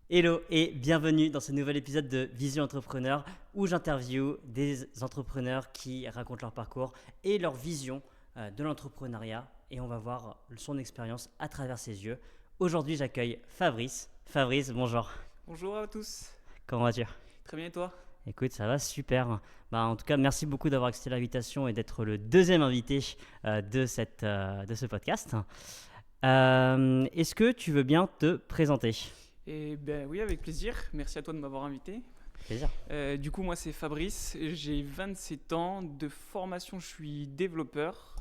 Hello et bienvenue dans ce nouvel épisode de Vision Entrepreneur où j'interviewe des entrepreneurs qui racontent leur parcours et leur vision de l'entrepreneuriat et on va voir son expérience à travers ses yeux. Aujourd'hui, j'accueille Fabrice. Fabrice, bonjour. Bonjour à tous. Comment vas-tu? Très bien et toi? Écoute, ça va super. En tout cas, merci beaucoup d'avoir accepté l'invitation et d'être le deuxième invité de ce podcast. Est-ce que tu veux bien te présenter? Eh ben oui, avec plaisir. Merci à toi de m'avoir invité. Plaisir. Du coup, moi c'est Fabrice, j'ai 27 ans. De formation, je suis développeur.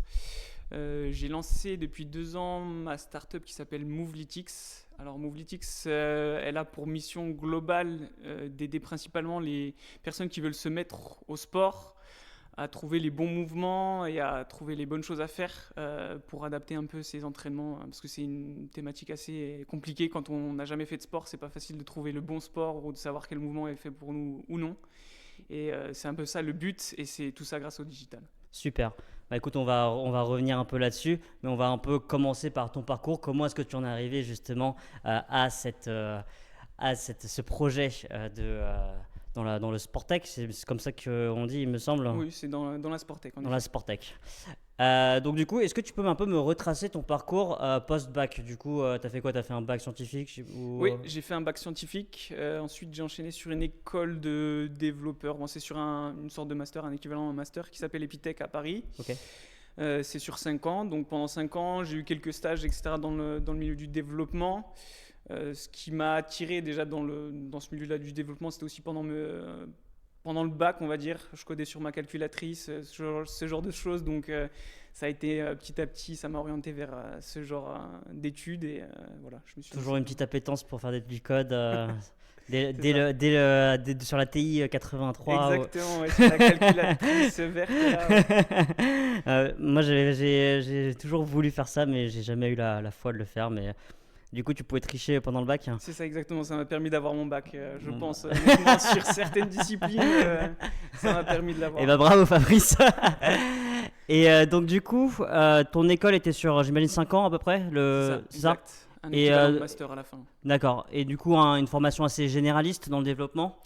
J'ai lancé depuis 2 ans ma startup qui s'appelle Movelytics. Alors Movelytics, elle a pour mission globale d'aider principalement les personnes qui veulent se mettre au sport, à trouver les bons mouvements et à trouver les bonnes choses à faire pour adapter un peu ses entraînements, parce que c'est une thématique assez compliquée quand on n'a jamais fait de sport. C'est pas facile de trouver le bon sport ou de savoir quel mouvement est fait pour nous ou non. Et c'est un peu ça le but, et c'est tout ça grâce au digital. Super. Écoute, on va revenir un peu là-dessus, mais on va un peu commencer par ton parcours. Comment est-ce que tu en es arrivé justement ce projet dans le sport tech? C'est comme ça qu'on dit, il me semble, Oui, c'est dans la Sportec en dans la effet. sport tech. Donc du coup, est-ce que tu peux un peu me retracer ton parcours post-bac? Du coup, tu as fait quoi? Tu as fait un bac scientifique ou... Oui, j'ai fait un bac scientifique. Ensuite, j'ai enchaîné sur une école de développeur. Bon, c'est sur une sorte de master, un équivalent à un master qui s'appelle Epitech à Paris. Ok. C'est sur 5 ans. Donc pendant 5 ans, j'ai eu quelques stages, etc. dans le milieu du développement. Ce qui m'a attiré déjà dans ce milieu-là du développement, c'était aussi pendant le bac, on va dire. Je codais sur ma calculatrice, ce genre de choses. Donc ça a été petit à petit, ça m'a orienté vers ce genre d'études. Et voilà, je me suis Toujours lancé une dedans. petite appétence pour faire du code C'est ça. sur la TI 83. Exactement, ouais, sur la calculatrice verte là, ouais. Moi, j'ai toujours voulu faire ça, mais j'ai jamais eu la foi de le faire. Mais du coup, tu pouvais tricher pendant le bac. C'est ça exactement, ça m'a permis d'avoir mon bac, je Bon, pense. Honnêtement, sur certaines disciplines, ça m'a permis de et l'avoir. bah bravo Fabrice. Et donc du coup, ton école était sur, j'imagine, 5 ans à peu près, C'est ça, c'est ça? exact. Un Et équivalent de master à la fin. d'accord. Et du coup, une formation assez généraliste dans le développement?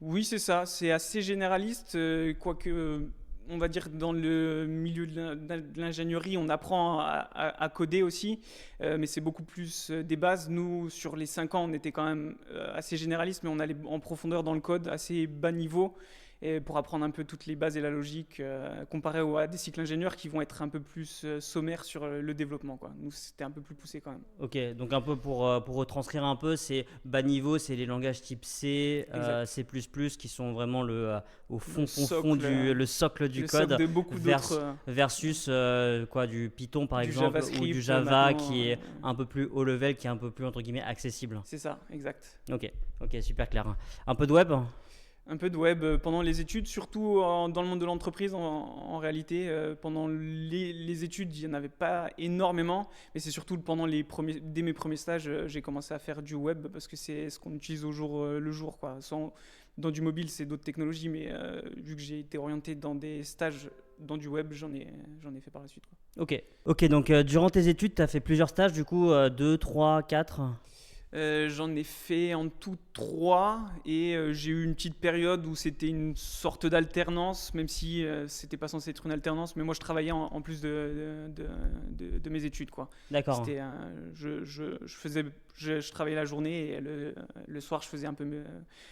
Oui, c'est ça, c'est assez généraliste, quoique, on va dire, dans le milieu de l'ingénierie, on apprend à coder aussi, mais c'est beaucoup plus des bases. Nous, sur les 5 ans, on était quand même assez généraliste, mais on allait en profondeur dans le code, assez bas niveau, et pour apprendre un peu toutes les bases et la logique, comparé à des cycles ingénieurs qui vont être un peu plus sommaires sur le développement, quoi. Nous, c'était un peu plus poussé quand même. Ok, donc un peu pour retranscrire un peu, c'est bas niveau, c'est les langages type C, Exact. C++, qui sont vraiment au Le fond socle, le socle du le socle code, de beaucoup d'autres, versus quoi, du Python par du exemple, ou du JavaScript Java maintenant. qui est un peu plus haut level, qui est un peu plus entre guillemets accessible. C'est ça, exact. Ok, ok, super clair. Un peu de web? Un peu de web pendant les études, surtout dans le monde de l'entreprise en réalité. Pendant les études, il n'y en avait pas énormément, mais c'est surtout dès mes premiers stages, j'ai commencé à faire du web parce que c'est ce qu'on utilise au jour le jour, quoi. Dans du mobile, c'est d'autres technologies, mais vu que j'ai été orienté dans des stages dans du web, j'en ai fait par la suite, quoi. Ok, ok, donc durant tes études, tu as fait plusieurs stages, du coup, 2, 3, 4. J'en ai fait en tout 3 et j'ai eu une petite période où c'était une sorte d'alternance, même si c'était pas censé être une alternance, mais moi je travaillais en plus de mes études, quoi. D'accord, C'était, je travaillais la journée et le soir je faisais un peu mes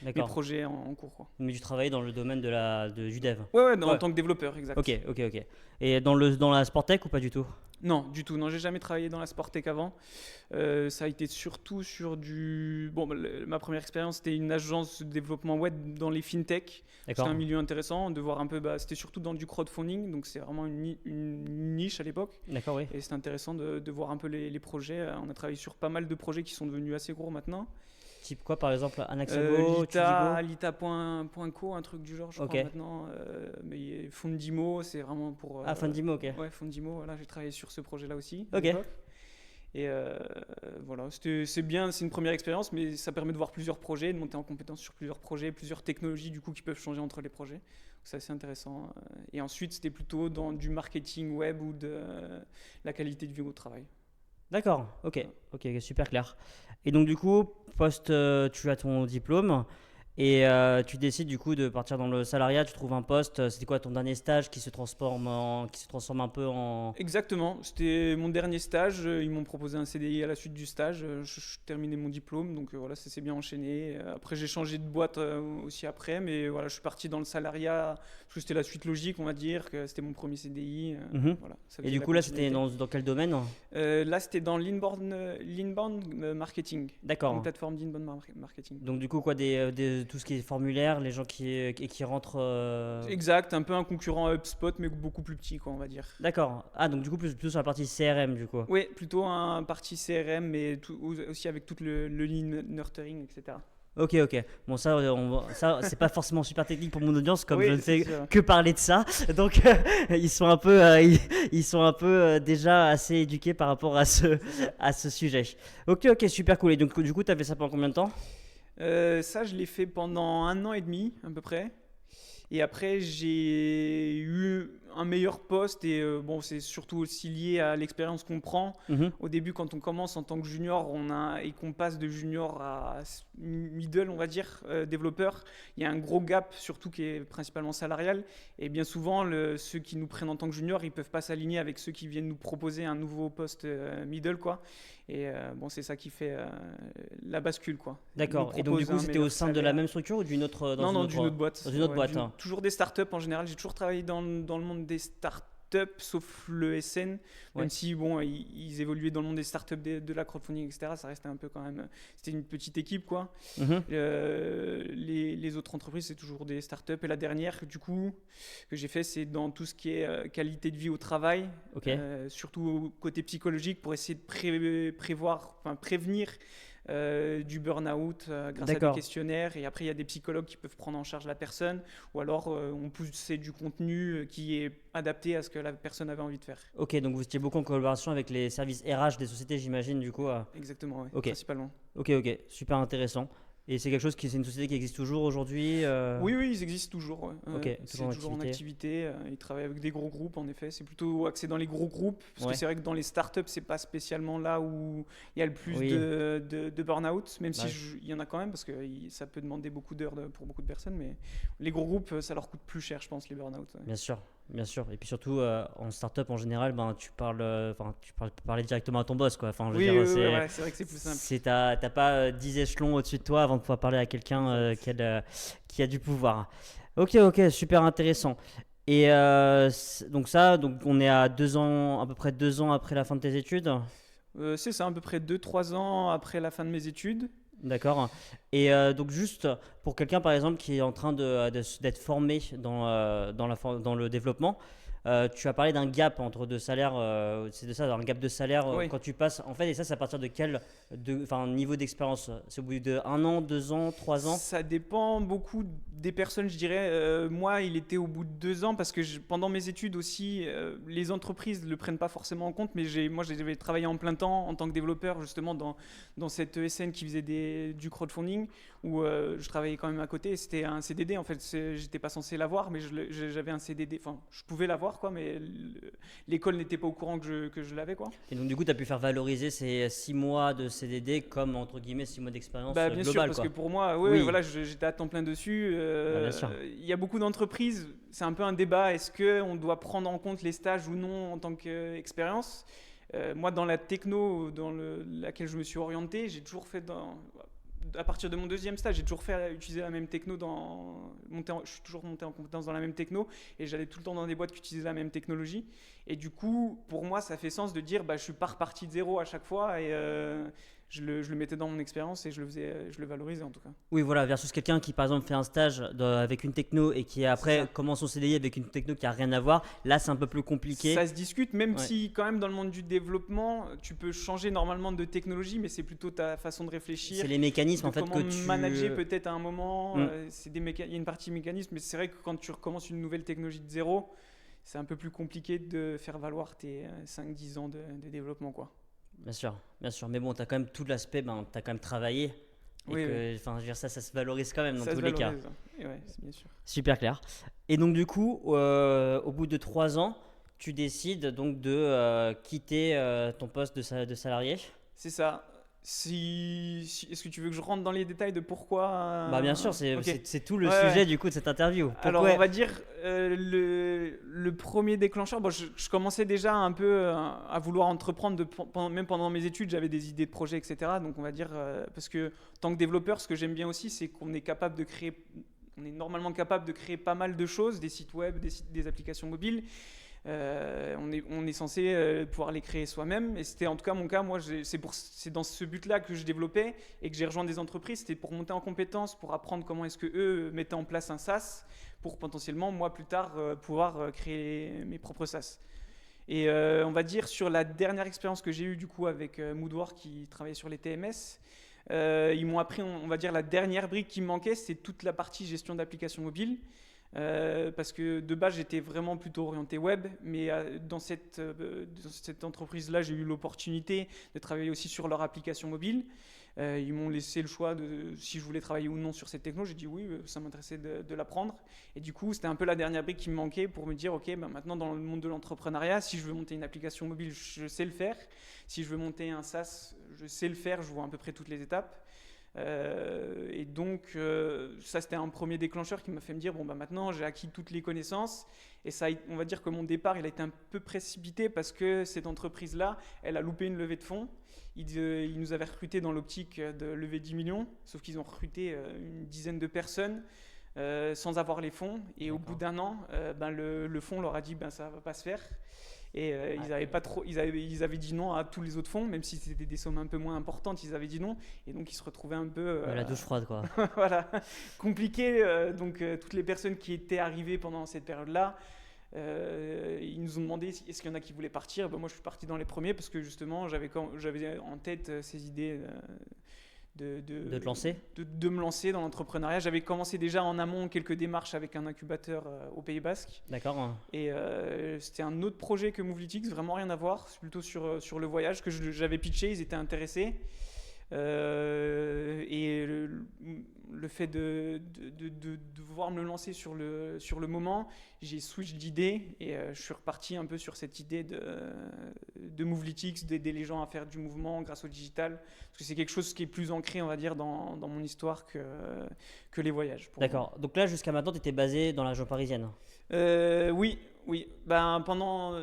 d'accord. projets en cours, quoi. Mais tu travaillais dans le domaine du dev. Ouais, ouais, en Ouais. tant que développeur, Ok, exact. ok, ok. Et dans la Sportec ou pas du tout? Non, du tout. Non, j'ai jamais travaillé dans la Sportec avant. Ça a été surtout sur du. Bon, bah, ma première expérience, c'était une agence de développement web dans les fintech. C'était D'accord, un milieu intéressant de voir un peu. Bah, c'était surtout dans du crowdfunding, donc c'est vraiment une niche à l'époque. d'accord, oui. Et c'était intéressant de voir un peu les projets. On a travaillé sur pas mal de projets qui sont devenus assez gros maintenant. Type quoi par exemple? Anaxago, Tudigo? Lita.co, un truc du genre, je Ok. crois maintenant. Mais Fundimo, c'est vraiment pour. Ah, Fundimo, ok. Ouais, Fundimo, voilà, j'ai travaillé sur ce projet-là aussi à Ok. l'époque. Et voilà, c'est bien, c'est une première expérience, mais ça permet de voir plusieurs projets, de monter en compétence sur plusieurs projets, plusieurs technologies du coup qui peuvent changer entre les projets. Donc c'est assez intéressant. Et ensuite, c'était plutôt dans du marketing web ou de la qualité de vie au travail. D'accord, ok, super clair. Et donc du coup, tu as ton diplôme et tu décides du coup de partir dans le salariat, tu trouves un poste. C'était quoi ton dernier stage qui se transforme un peu en... Exactement, c'était mon dernier stage. Ils m'ont proposé un CDI à la suite du stage. Je terminais mon diplôme, donc voilà, ça s'est bien enchaîné. Après, j'ai changé de boîte aussi après, mais voilà, je suis parti dans le salariat parce que c'était la suite logique, on va dire, que c'était mon premier CDI. Mhm. Voilà, ça Et faisait du la coup là, c'était continuité. dans quel domaine? Là, c'était dans l'inbound marketing, une D'accord. plateforme d'inbound marketing. Donc du coup quoi, tout ce qui est formulaire, les gens qui rentrent... Exact, un peu un concurrent à HubSpot, mais beaucoup plus petit, quoi, on va dire. D'accord. Ah donc du coup plutôt sur la partie CRM du coup. Oui, plutôt un parti CRM, mais aussi avec tout le lean nurturing, etc. Ok. Bon, ça c'est pas forcément super technique pour mon audience, comme je Oui, ne c'est fais sûr. que parler de ça. Donc, ils sont un peu déjà assez éduqués par rapport C'est ça. à ce sujet. Ok, super cool. Et donc, du coup, tu as fait ça pendant combien de temps? Ça, je l'ai fait pendant 1 an et demi, à peu près. Et après, j'ai eu un meilleur poste et bon, c'est surtout aussi lié à l'expérience qu'on prend. Mhm. Au début, quand on commence en tant que junior, et qu'on passe de junior à middle, on va dire, développeur, il y a un gros gap, surtout qui est principalement salarial. Et bien souvent, ceux qui nous prennent en tant que junior, ils peuvent pas s'aligner avec ceux qui viennent nous proposer un nouveau poste middle, quoi. Et bon, c'est ça qui fait la bascule, quoi. Ils nous D'accord. Et donc, du proposent coup, un c'était au meilleur sein de la salaire. même structure ou Non, non, d'une autre dans boîte. une autre Ouais, boîte, hein. toujours des startups en général. J'ai toujours travaillé dans le monde des startups, sauf le SN. Ouais. Même si, bon, ils évoluaient dans le monde des startups, de la crowdfunding, etc. Ça restait un peu quand même. C'était une petite équipe, quoi. Mhm. Les autres entreprises, c'est toujours des startups. Et la dernière, du coup, que j'ai fait, c'est dans tout ce qui est qualité de vie au travail, Ok. surtout au côté psychologique, pour essayer de prévenir du burn-out grâce à des D'accord. questionnaires. Et après, il y a des psychologues qui peuvent prendre en charge la personne. Ou alors, on pousse du contenu qui est adapté à ce que la personne avait envie de faire. Ok, donc vous étiez beaucoup en collaboration avec les services RH des sociétés, j'imagine, du coup. Exactement, ouais, Ok. principalement. Ok, super intéressant. Et c'est c'est une société qui existe toujours aujourd'hui. Oui, oui, ils existent toujours. Ouais. Ok, C'est toujours en toujours en activité. activité. Ils travaillent avec des gros groupes, en effet. C'est plutôt axé dans les gros groupes. Parce que Ouais. c'est vrai que dans les startups, c'est pas spécialement là où il y a le plus Oui. de burn-out. Même Bah, si il y en a quand même, parce que ça peut demander beaucoup d'heures pour beaucoup de personnes. Mais les gros groupes, ça leur coûte plus cher, je pense, les burn-out. Ouais. bien sûr, bien sûr. Et puis surtout, en startup en général, ben, peux parler directement à ton boss, quoi. Enfin, je veux Oui, dire, oui, oui, ouais, c'est vrai que c'est plus simple. t'as pas 10 échelons au-dessus de toi avant de pouvoir parler à quelqu'un Exact. qui a du pouvoir. Ok, super intéressant. Et donc on est à 2 ans, à peu près 2 ans après la fin de tes études. C'est ça, à peu près 2 3 ans après la fin de mes études. D'accord. Et donc juste pour quelqu'un par exemple qui est en train d'être formé dans le développement, tu as parlé d'un gap entre deux salaires, c'est de ça, un gap de salaire Oui. quand tu passes, en fait, et ça c'est à partir de niveau d'expérience? C'est au bout de 1 an, 2 ans, 3 ans? Ça dépend beaucoup des personnes, je dirais. Moi, il était au bout de 2 ans parce que pendant mes études aussi, les entreprises ne le prennent pas forcément en compte, mais moi, j'avais travaillé en plein temps en tant que développeur, justement, dans cette ESN qui faisait du crowdfunding, où je travaillais quand même à côté. Et c'était un CDD, en fait. J'étais pas censé l'avoir, mais j'avais un CDD. Enfin, je pouvais l'avoir, quoi, mais l'école n'était pas au courant que je l'avais, quoi. Et donc du coup tu as pu faire valoriser ces 6 mois de CDD comme entre guillemets 6 mois d'expérience Bah, bien sûr, globale, parce quoi. que pour moi, oui, Oui, voilà, j'étais à temps plein dessus. bah, bien sûr. Il y a beaucoup d'entreprises, c'est un peu un débat. Est-ce qu'on doit prendre en compte les stages ou non en tant qu'expérience? Moi, dans la techno laquelle je me suis orienté, j'ai toujours fait à partir de mon deuxième stage, j'ai toujours fait utiliser la même techno je suis toujours monté en compétence dans la même techno et j'allais tout le temps dans des boîtes qui utilisaient la même technologie. Et du coup, pour moi, ça fait sens de dire, bah, je suis pas reparti de zéro à chaque fois et je le mettais dans mon expérience et je le valorisais en tout cas. Oui, voilà, versus quelqu'un qui par exemple fait un stage avec une techno et qui après Ça. commence son CDI avec une techno qui a rien à voir. Là, c'est un peu plus compliqué. Ça se discute, même Ouais. si quand même dans le monde du développement, tu peux changer normalement de technologie, mais c'est plutôt ta façon de réfléchir, C'est les mécanismes de en fait comment que tu manager peut-être à un moment. Mm. Il y a une partie mécanisme, mais c'est vrai que quand tu recommences une nouvelle technologie de zéro, c'est un peu plus compliqué de faire valoir tes 5-10 ans de développement, quoi. Bien sûr, bien sûr. Mais bon, tu as quand même tout l'aspect, ben, tu as quand même travaillé. Et Oui, oui. que, enfin, je veux dire, ça se valorise quand même dans Ça tous se les cas. valorise. Et ouais, c'est bien sûr. Super clair. Et donc, du coup, au bout de 3 ans, tu décides donc de quitter ton poste de salarié. C'est ça. Est-ce que tu veux que je rentre dans les détails de pourquoi Bah bien sûr, Ok. c'est tout le Ouais, ouais. sujet du coup de cette interview. Alors, Pourquoi? on va dire le premier déclencheur. Bon, je commençais déjà un peu à vouloir entreprendre, même pendant mes études, j'avais des idées de projets, etc. Donc, on va dire, parce que en tant que développeur, ce que j'aime bien aussi, c'est qu'on est capable de créer. On est normalement capable de créer pas mal de choses, des sites web, des applications mobiles. On est censé pouvoir les créer soi-même. Et c'était en tout cas mon cas. Moi, c'est dans ce but-là que je développais et que j'ai rejoint des entreprises. C'était pour monter en compétences, pour apprendre comment est-ce que eux mettaient en place un SaaS, pour potentiellement, moi, plus tard, pouvoir créer mes propres SaaS. Et on va dire sur la dernière expérience que j'ai eue du coup avec Moodwork qui travaillait sur les TMS, ils m'ont appris, on va dire, la dernière brique qui me manquait, c'est toute la partie gestion d'applications mobiles. Parce que de base j'étais vraiment plutôt orienté web, mais dans cette entreprise-là j'ai eu l'opportunité de travailler aussi sur leur application mobile. Ils m'ont laissé le choix de si je voulais travailler ou non sur cette techno. J'ai dit oui, ça m'intéressait de l'apprendre. Et du coup c'était un peu la dernière brique qui me manquait pour me dire ok, ben maintenant dans le monde de l'entrepreneuriat, si je veux monter une application mobile je sais le faire, si je veux monter un SaaS je sais le faire, je vois à peu près toutes les étapes. Et donc ça c'était un premier déclencheur qui m'a fait me dire bon bah maintenant j'ai acquis toutes les connaissances et ça on va dire que mon départ il a été un peu précipité parce que cette entreprise là elle a loupé une levée de fonds. Ils nous avaient recruté dans l'optique de lever 10 millions sauf qu'ils ont recruté une dizaine de personnes sans avoir les fonds et au bout d'un an ben le fonds leur a dit ben ça va pas se faire. Et ils avaient dit non à tous les autres fonds, même si c'était des sommes un peu moins importantes, ils avaient dit non. Et donc ils se retrouvaient un peu La douche froide quoi. voilà, compliqué. Donc toutes les personnes qui étaient arrivées pendant cette période-là, ils nous ont demandé est-ce qu'il y en a qui voulaient partir. Ben, moi je suis parti dans les premiers parce que justement j'avais en tête ces idées De te lancer? de me lancer dans l'entrepreneuriat. J'avais commencé déjà en amont quelques démarches avec un incubateur au Pays Basque. D'accord. Et c'était un autre projet que Movelitix, vraiment rien à voir. C'est plutôt sur le voyage que j'avais pitché, ils étaient intéressés. Et le fait de devoir me lancer sur le moment, j'ai switch d'idée et je suis reparti un peu sur cette idée de Movelitix, d'aider les gens à faire du mouvement grâce au digital. Parce que c'est quelque chose qui est plus ancré, on va dire, dans mon histoire que les voyages. D'accord. Donc là, jusqu'à maintenant, tu étais basé dans la région parisienne? Oui. Ben, pendant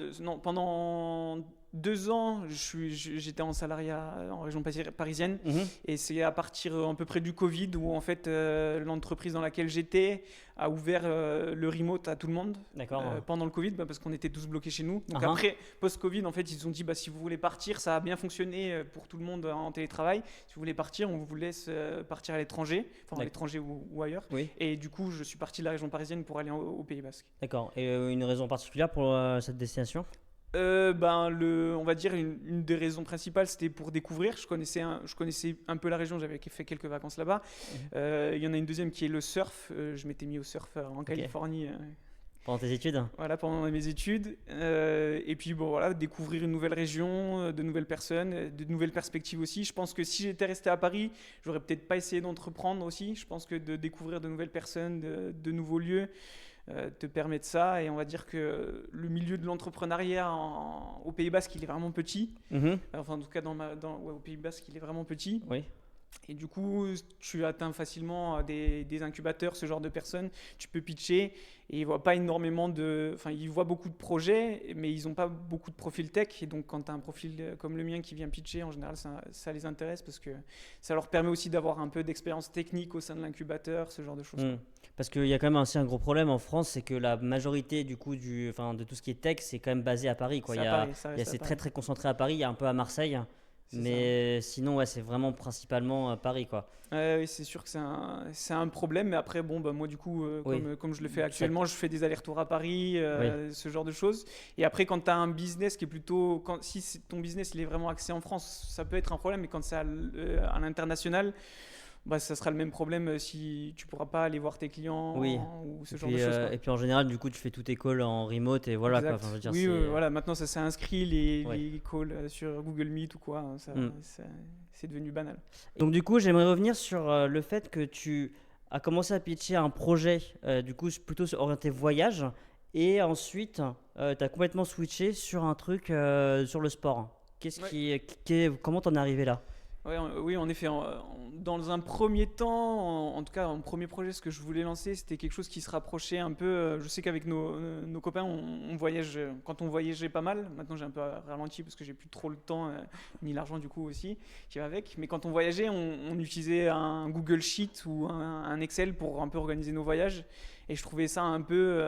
2 ans, j'étais en salariat en région parisienne. Et c'est à partir à peu près du Covid où en fait l'entreprise dans laquelle j'étais a ouvert le remote à tout le monde. D'accord. Pendant le Covid, parce qu'on était tous bloqués chez nous. Donc après, post-Covid, en fait, ils ont dit si vous voulez partir, ça a bien fonctionné pour tout le monde en télétravail. Si vous voulez partir, on vous laisse partir à l'étranger, à l'étranger ou ailleurs. Oui. Et du coup, je suis parti de la région parisienne pour aller au Pays Basque. D'accord. Et une raison particulière pour cette destination? On va dire une des raisons principales, c'était pour découvrir. Je connaissais un peu la région, j'avais fait quelques vacances là-bas. Il y en a une deuxième qui est le surf. Je m'étais mis au surf en Californie. Pendant tes études? Voilà, pendant mes études. Et puis bon, voilà, découvrir une nouvelle région, de nouvelles personnes, de nouvelles perspectives aussi. Je pense que si j'étais resté à Paris, j'aurais peut-être pas essayé d'entreprendre aussi. Je pense que de découvrir de nouvelles personnes, de nouveaux lieux, te permet de ça. Et on va dire que le milieu de l'entrepreneuriat au Pays Basque, il est vraiment petit. Enfin, en tout cas, au Pays Basque, il est vraiment petit. Oui. Et du coup, tu atteins facilement des incubateurs, ce genre de personnes. Tu peux pitcher et ils voient pas énormément ils voient beaucoup de projets, mais ils n'ont pas beaucoup de profils tech. Et donc, quand tu as un profil comme le mien qui vient pitcher, en général, ça les intéresse parce que ça leur permet aussi d'avoir un peu d'expérience technique au sein de l'incubateur, ce genre de choses. Parce qu'il y a quand même aussi un gros problème en France, c'est que la majorité du coup de tout ce qui est tech, c'est quand même basé à Paris, quoi. C'est très très concentré à Paris, il y a un peu à Marseille. Mais sinon, ouais, c'est vraiment principalement Paris, quoi. Oui, c'est sûr que c'est un problème. Mais après, moi, du coup, comme je le fais actuellement, je fais des allers-retours à Paris, ce genre de choses. Et après, quand tu as un business qui est plutôt... Si ton business il est vraiment axé en France, ça peut être un problème. Mais quand c'est à l'international... ça sera le même problème si tu pourras pas aller voir tes clients ou ce genre de choses. Et puis en général, du coup, tu fais tous tes calls en remote et voilà. Quoi. Enfin, je veux dire, voilà. Maintenant, ça s'est inscrit les calls sur Google Meet ou quoi. C'est devenu banal. Donc du coup, j'aimerais revenir sur le fait que tu as commencé à pitcher un projet, du coup, plutôt orienté voyage. Et ensuite, tu as complètement switché sur un truc sur le sport. Ouais. Comment t'en es arrivé là? Ouais, oui, en effet. Dans un premier temps, en tout cas, en premier projet, ce que je voulais lancer, c'était quelque chose qui se rapprochait un peu. Je sais qu'avec nos copains, on voyage. Quand on voyageait pas mal, maintenant j'ai un peu ralenti parce que j'ai plus trop le temps ni l'argent du coup aussi qui va avec. Mais quand on voyageait, on utilisait un Google Sheet ou un Excel pour un peu organiser nos voyages. Et je trouvais ça un peu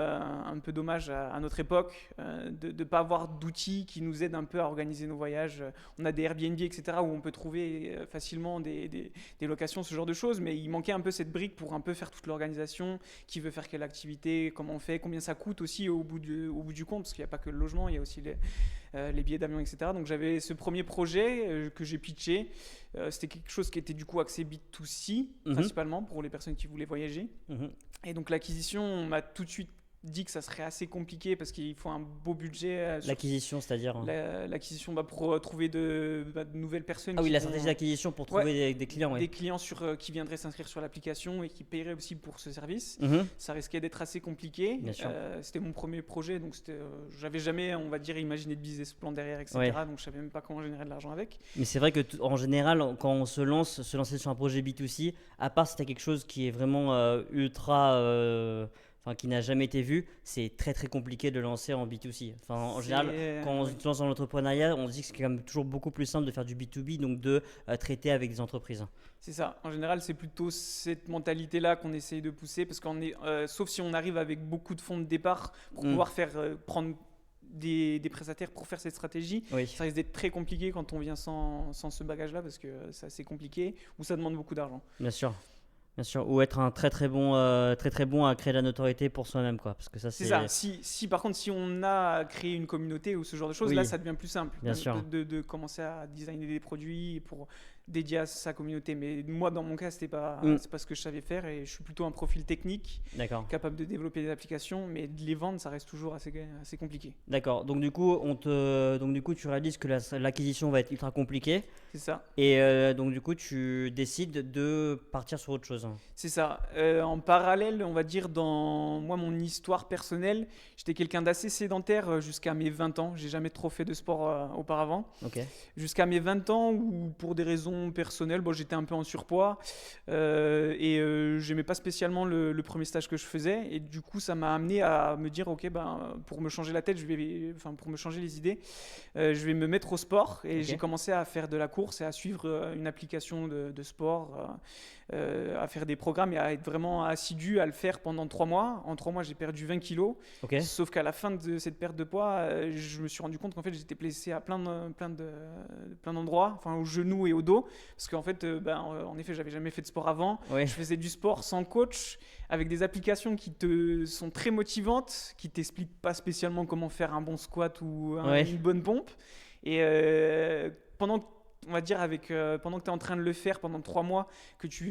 dommage à notre époque de ne pas avoir d'outils qui nous aident un peu à organiser nos voyages. On a des Airbnb, etc., où on peut trouver facilement des locations, ce genre de choses, mais il manquait un peu cette brique pour un peu faire toute l'organisation, qui veut faire quelle activité, comment on fait, combien ça coûte aussi au bout du compte, parce qu'il n'y a pas que le logement, il y a aussi les billets d'avion, etc. Donc j'avais ce premier projet que j'ai pitché. C'était quelque chose qui était du coup axé B2C, Mhm, principalement pour les personnes qui voulaient voyager. mhm. Et donc l'acquisition, on m'a tout de suite dit que ça serait assez compliqué parce qu'il faut un beau budget sur L'acquisition, c'est-à-dire. l'acquisition pour trouver de nouvelles personnes Ah oui, qui la stratégie vont d'acquisition pour ouais, trouver des clients, oui. des clients qui viendraient s'inscrire sur l'application et qui paieraient aussi pour ce service. Mhm, Ça risquait d'être assez compliqué. bien sûr. C'était mon premier projet, donc j'avais jamais, on va dire, imaginé de business plan derrière, Ouais. etc. Donc je savais même pas comment générer de l'argent avec. Mais c'est vrai que en général, quand on se lancer sur un projet B2C, à part si tu as quelque chose qui est vraiment ultra, enfin qui n'a jamais été vu, c'est très très compliqué de le lancer en B2C. Enfin, en général, quand on Ouais. se lance dans l'entrepreneuriat, on se dit que c'est quand même toujours beaucoup plus simple de faire du B2B, donc de traiter avec des entreprises. C'est ça. En général, c'est plutôt cette mentalité-là qu'on essaye de pousser, parce sauf si on arrive avec beaucoup de fonds de départ pour Mm, pouvoir prendre des prestataires pour faire cette stratégie. oui, Ça risque d'être très compliqué quand on vient sans ce bagage-là, parce que c'est assez compliqué ou ça demande beaucoup d'argent. bien sûr. Bien sûr, ou être un très très bon à créer de la notoriété pour soi-même, quoi. Parce que ça, C'est ça. c'est. Si par contre, si on a créé une communauté ou ce genre de choses, là, Oui, ça devient plus simple bien sûr. de commencer à designer des produits pour dédiés à sa communauté. Mais moi, dans mon cas, Mm, c'est pas ce que je savais faire et je suis plutôt un profil technique, d'accord. capable de développer des applications, mais de les vendre, ça reste toujours assez compliqué. D'accord. Donc du coup, tu réalises que l'acquisition va être ultra compliquée. C'est ça. Et donc du coup, tu décides de partir sur autre chose. C'est ça. En parallèle, on va dire, dans moi, mon histoire personnelle, j'étais quelqu'un d'assez sédentaire jusqu'à mes 20 ans. J'ai jamais trop fait de sport auparavant. Ok. Jusqu'à mes 20 ans, ou pour des raisons personnelles, bon, j'étais un peu en surpoids j'aimais pas spécialement le premier stage que je faisais. Et du coup, ça m'a amené à me dire, ok, ben, pour me changer la tête, enfin, pour me changer les idées, je vais me mettre au sport. Et Ok. j'ai commencé à faire de la course et à suivre une application de sport. À faire des programmes et à être vraiment assidu à le faire pendant 3 mois. En 3 mois, j'ai perdu 20 kilos. Ok. Sauf qu'à la fin de cette perte de poids, je me suis rendu compte qu'en fait, j'étais blessé à plein d'endroits, enfin au genou et au dos. Parce qu'en fait, en effet, j'avais jamais fait de sport avant. Oui. Je faisais du sport sans coach, avec des applications qui te sont très motivantes, qui t'expliquent pas spécialement comment faire un bon squat ou Ouais. une bonne pompe. Et pendant on va dire pendant que tu es en train de le faire pendant 3 mois,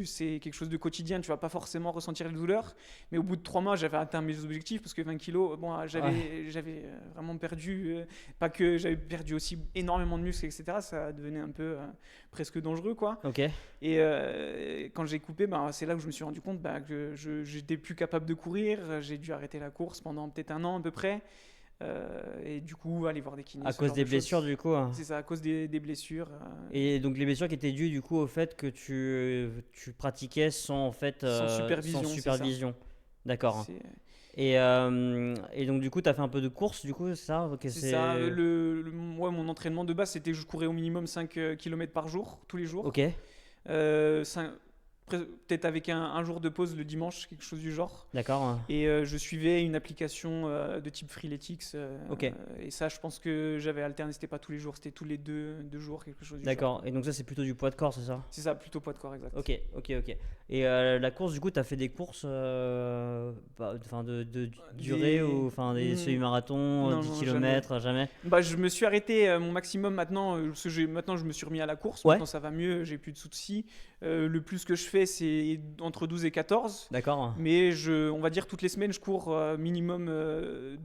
c'est quelque chose de quotidien, tu vas pas forcément ressentir les douleurs. Mais au bout de 3 mois, j'avais atteint mes objectifs parce que 20 kilos, bon, Ouais. j'avais vraiment perdu, pas que j'avais perdu aussi énormément de muscles, etc. Ça devenait un peu presque dangereux, quoi. Ok. Et quand j'ai coupé, c'est là où je me suis rendu compte que j'étais plus capable de courir. J'ai dû arrêter la course pendant peut-être un an à peu près. Et du coup, aller voir des kinés, À ce cause genre des de blessures, choses. du coup. C'est ça, à cause des blessures. Et donc les blessures qui étaient dues du coup au fait que tu pratiquais sans en fait Sans sans supervision, c'est ça. supervision. D'accord. C'est Et donc du coup, tu as fait un peu de course, du coup, c'est ça? Ok, c'est ça. Moi, mon entraînement de base, c'était que je courais au minimum 5 km par jour, tous les jours. Ok, Euh, cinq- Peut-être avec un jour de pause le dimanche, quelque chose du genre. d'accord. Et je suivais une application de type Freeletics. Ok, Et ça, je pense que j'avais alterné, c'était pas tous les jours, c'était tous les deux jours, quelque chose du genre. d'accord. Et donc ça, c'est plutôt du poids de corps, c'est ça? C'est ça, plutôt poids de corps, exact. Ok, ok, ok. Et la course, du coup, tu as fait des courses enfin de durée ou enfin des Hmm, semi-marathons, non, 10 non, jamais. km, jamais? Je me suis arrêté mon maximum maintenant, parce que maintenant je me suis remis à la course, Ouais, maintenant ça va mieux, j'ai plus de soucis. Le plus que je fais, c'est entre 12 et 14. d'accord. Mais on va dire toutes les semaines, je cours minimum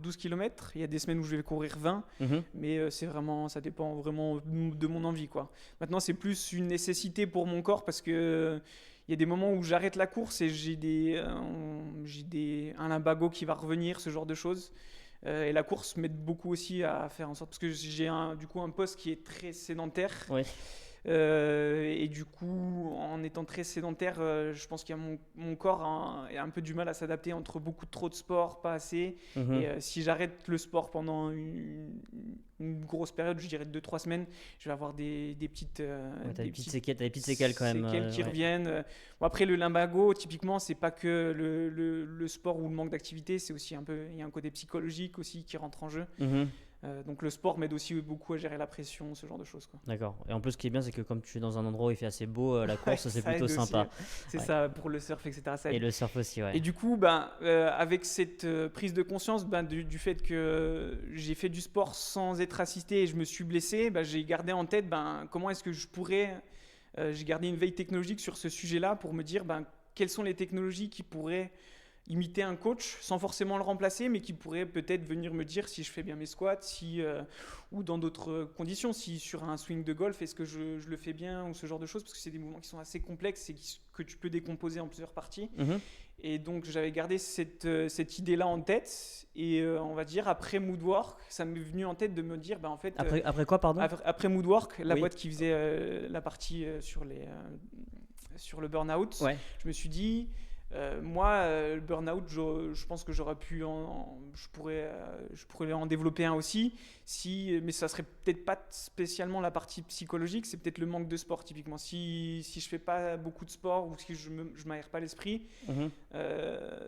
12 km. Il y a des semaines où je vais courir 20, Mhm. mais ça dépend vraiment de mon envie, quoi. Maintenant, c'est plus une nécessité pour mon corps parce que il y a des moments où j'arrête la course et j'ai j'ai un limbago qui va revenir, ce genre de choses. Et la course m'aide beaucoup aussi à faire en sorte, parce que j'ai du coup un poste qui est très sédentaire. Oui. Et du coup, en étant très sédentaire, je pense qu'il y a mon corps a un peu du mal à s'adapter entre trop de sport, pas assez. Mhm. Et si j'arrête le sport pendant une grosse période, je dirais 2-3 semaines, je vais avoir des petites, Ouais, t'as des petites séquelles quand même. séquelles qui Ouais. reviennent. Bon, après, le limbago, typiquement, c'est pas que le sport ou le manque d'activité, c'est aussi il y a un côté psychologique aussi qui rentre en jeu. Mhm. Donc le sport m'aide aussi beaucoup à gérer la pression, ce genre de choses, quoi. D'accord. Et en plus, ce qui est bien, c'est que comme tu es dans un endroit où il fait assez beau, la course, c'est Ça plutôt aide aussi, sympa. c'est Ouais. ça, pour le surf, etc. Ça Et aide. le surf aussi, ouais. Et du coup, avec cette prise de conscience du fait que j'ai fait du sport sans être assisté et je me suis blessé, j'ai gardé en tête comment est-ce que je pourrais. J'ai gardé une veille technologique sur ce sujet-là pour me dire quelles sont les technologies qui pourraient imiter un coach sans forcément le remplacer, mais qui pourrait peut-être venir me dire si je fais bien mes squats, ou dans d'autres conditions, si sur un swing de golf, est-ce que je le fais bien, ou ce genre de choses, parce que c'est des mouvements qui sont assez complexes et que tu peux décomposer en plusieurs parties. Mhm. Et donc j'avais gardé cette idée-là en tête, et on va dire après Moodwork, ça m'est venu en tête de me dire, en fait, Après quoi, pardon? après Moodwork, la Oui. boîte qui faisait la partie sur le burn-out, Ouais. je me suis dit, moi, le burn-out, je pense que je pourrais en développer un aussi, mais ça serait peut-être pas spécialement la partie psychologique, c'est peut-être le manque de sport typiquement. Si je fais pas beaucoup de sport ou si je m'aère pas l'esprit, Mhm.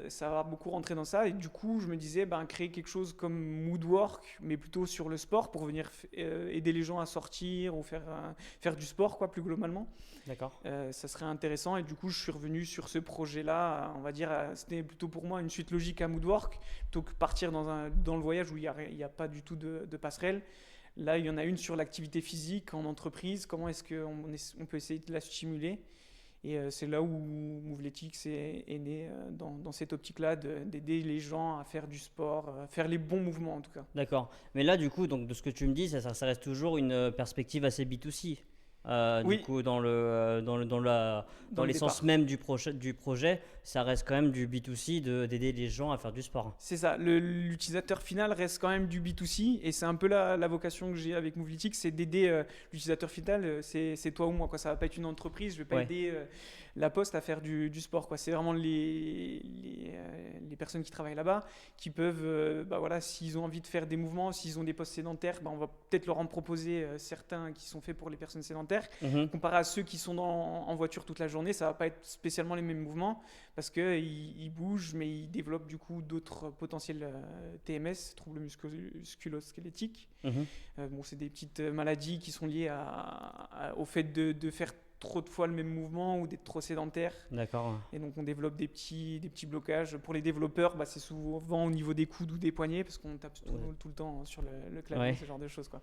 ça va beaucoup rentrer dans ça. Et du coup, je me disais, créer quelque chose comme Moodwork, mais plutôt sur le sport pour venir aider les gens à sortir ou faire du sport, quoi, plus globalement. D'accord. Ça serait intéressant, et du coup je suis revenu sur ce projet-là. On va dire, c'était plutôt pour moi une suite logique à Moodwork, plutôt que partir dans le voyage où il n'y a pas du tout de passerelle. Là, il y en a une sur l'activité physique en entreprise, comment est-ce qu'on peut essayer de la stimuler. Et c'est là où Moveletics est né, dans cette optique-là, d'aider les gens à faire du sport, à faire les bons mouvements en tout cas. D'accord. Mais là, du coup, donc, de ce que tu me dis, ça reste toujours une perspective assez B2C. Oui. Du coup, dans Dans le l'essence départ. même du projet, ça reste quand même du B2C d'aider les gens à faire du sport. C'est ça, l'utilisateur final reste quand même du B2C, et c'est un peu la vocation que j'ai avec Moveletics, c'est d'aider l'utilisateur final, c'est toi ou moi, quoi. Ça va pas être une entreprise, je vais pas Ouais. aider la Poste à faire du sport, quoi. C'est vraiment les personnes qui travaillent là-bas qui peuvent, voilà, s'ils ont envie de faire des mouvements, s'ils ont des postes sédentaires, on va peut-être leur en proposer certains qui sont faits pour les personnes sédentaires. Mhm. Comparé à ceux qui sont en voiture toute la journée, ça va pas être spécialement les mêmes mouvements, parce qu'ils bougent, mais ils développent du coup d'autres potentiels TMS, troubles musculo-squelettiques. Mhm. C'est des petites maladies qui sont liées au fait de faire trop de fois le même mouvement ou d'être trop sédentaire. D'accord. Et donc on développe des petits blocages. Pour les développeurs, c'est souvent au niveau des coudes ou des poignets, parce qu'on tape tout le temps sur le clavier, Ouais. ce genre de choses, quoi.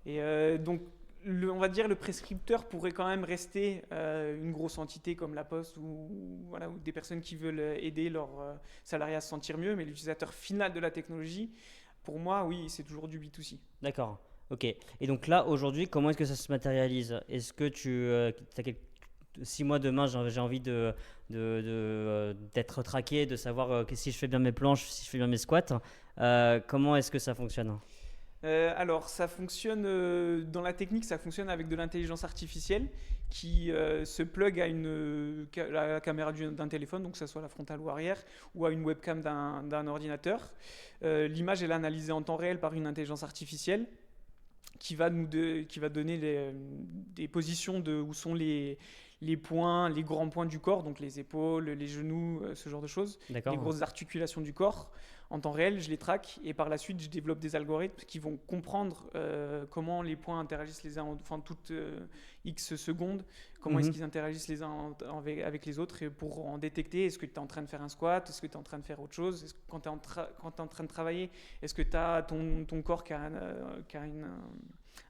Et donc on va dire le prescripteur pourrait quand même rester une grosse entité comme la Poste, ou des personnes qui veulent aider leurs salariés à se sentir mieux, mais l'utilisateur final de la technologie, pour moi, oui, c'est toujours du B2C. D'accord. Ok. Et donc là, aujourd'hui, comment est-ce que ça se matérialise? Est-ce que si moi demain j'ai envie d'être traqué, de savoir si je fais bien mes planches, si je fais bien mes squats, comment est-ce que ça fonctionne? Alors, ça fonctionne dans la technique, ça fonctionne avec de l'intelligence artificielle qui se plug à la caméra d'un téléphone, donc que ce soit la frontale ou arrière, ou à une webcam d'un ordinateur. L'image est analysée en temps réel par une intelligence artificielle qui va donner des positions où sont les points, les grands points du corps, donc les épaules, les genoux, ce genre de choses, D'accord. les grosses articulations du corps. En temps réel, je les traque, et par la suite, je développe des algorithmes qui vont comprendre comment les points interagissent les uns, toutes X secondes, comment est-ce qu'ils interagissent les uns avec les autres, et pour en détecter, est-ce que tu es en train de faire un squat, est-ce que tu es en train de faire autre chose, quand tu es en train de travailler, est-ce que tu as ton corps qui a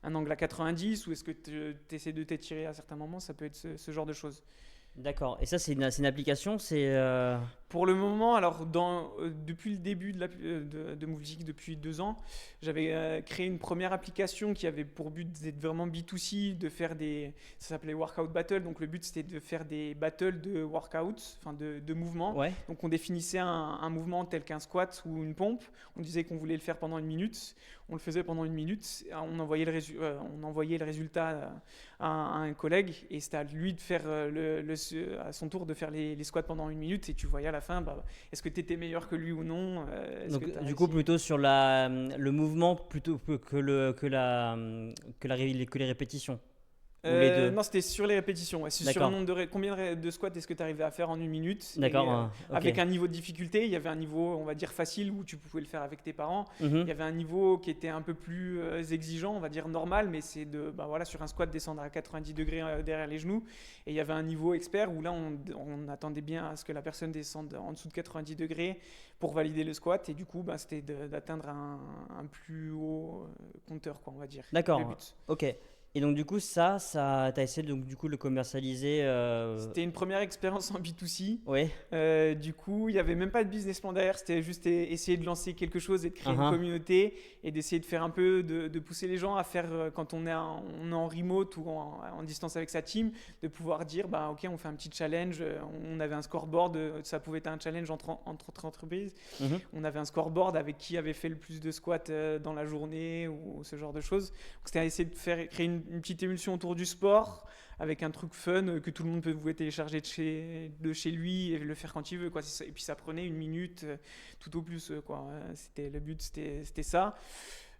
un angle à 90, ou est-ce que tu essaies de t'étirer à certains moments. Ça peut être ce genre de choses. D'accord. Et ça, c'est une application, c'est Pour le moment, alors depuis le début de Moveltic, depuis 2 ans, j'avais créé une première application qui avait pour but d'être vraiment B2C, ça s'appelait Workout Battle, donc le but c'était de faire des battles de workouts, enfin de mouvements. Ouais. Donc on définissait un mouvement tel qu'un squat ou une pompe, on disait qu'on voulait le faire pendant 1 minute, on le faisait pendant 1 minute, on envoyait le résultat à un collègue et c'était à lui de faire à son tour de faire les squats pendant 1 minute et tu voyais à la fin est-ce que tu étais meilleur que lui ou non. Donc, du coup, plutôt sur le mouvement plutôt que les répétitions. Ou les deux. Non, c'était sur les répétitions. Ouais. C'est sur D'accord. le nombre combien de squats est-ce que tu arrivais à faire en 1 minute. D'accord. Et, Ok. avec un niveau de difficulté, il y avait un niveau, on va dire, facile où tu pouvais le faire avec tes parents. Mhm. Il y avait un niveau qui était un peu plus exigeant, on va dire normal, mais c'est sur un squat descendre à 90 degrés derrière les genoux. Et il y avait un niveau expert où là, on attendait bien à ce que la personne descende en dessous de 90 degrés pour valider le squat. Et du coup, c'était d'atteindre un plus haut compteur, quoi, on va dire. D'accord. Le but. Ok. Et donc du coup t'as essayé donc du coup de le commercialiser. C'était une première expérience en B2C. Ouais. Du coup, il n'y avait même pas de business plan derrière. C'était juste essayer de lancer quelque chose et de créer Uh-huh. une communauté et d'essayer de faire un peu, de pousser les gens à faire, quand on est en remote ou en distance avec sa team, de pouvoir dire, ok, on fait un petit challenge. On avait un scoreboard, ça pouvait être un challenge entre entreprises. Mhm. On avait un scoreboard avec qui avait fait le plus de squats dans la journée ou ce genre de choses. Donc, c'était essayer de créer une petite émulsion autour du sport avec un truc fun que tout le monde pouvait télécharger de chez lui et le faire quand il veut, quoi. Et puis ça prenait 1 minute tout au plus, quoi. Le but, c'était ça.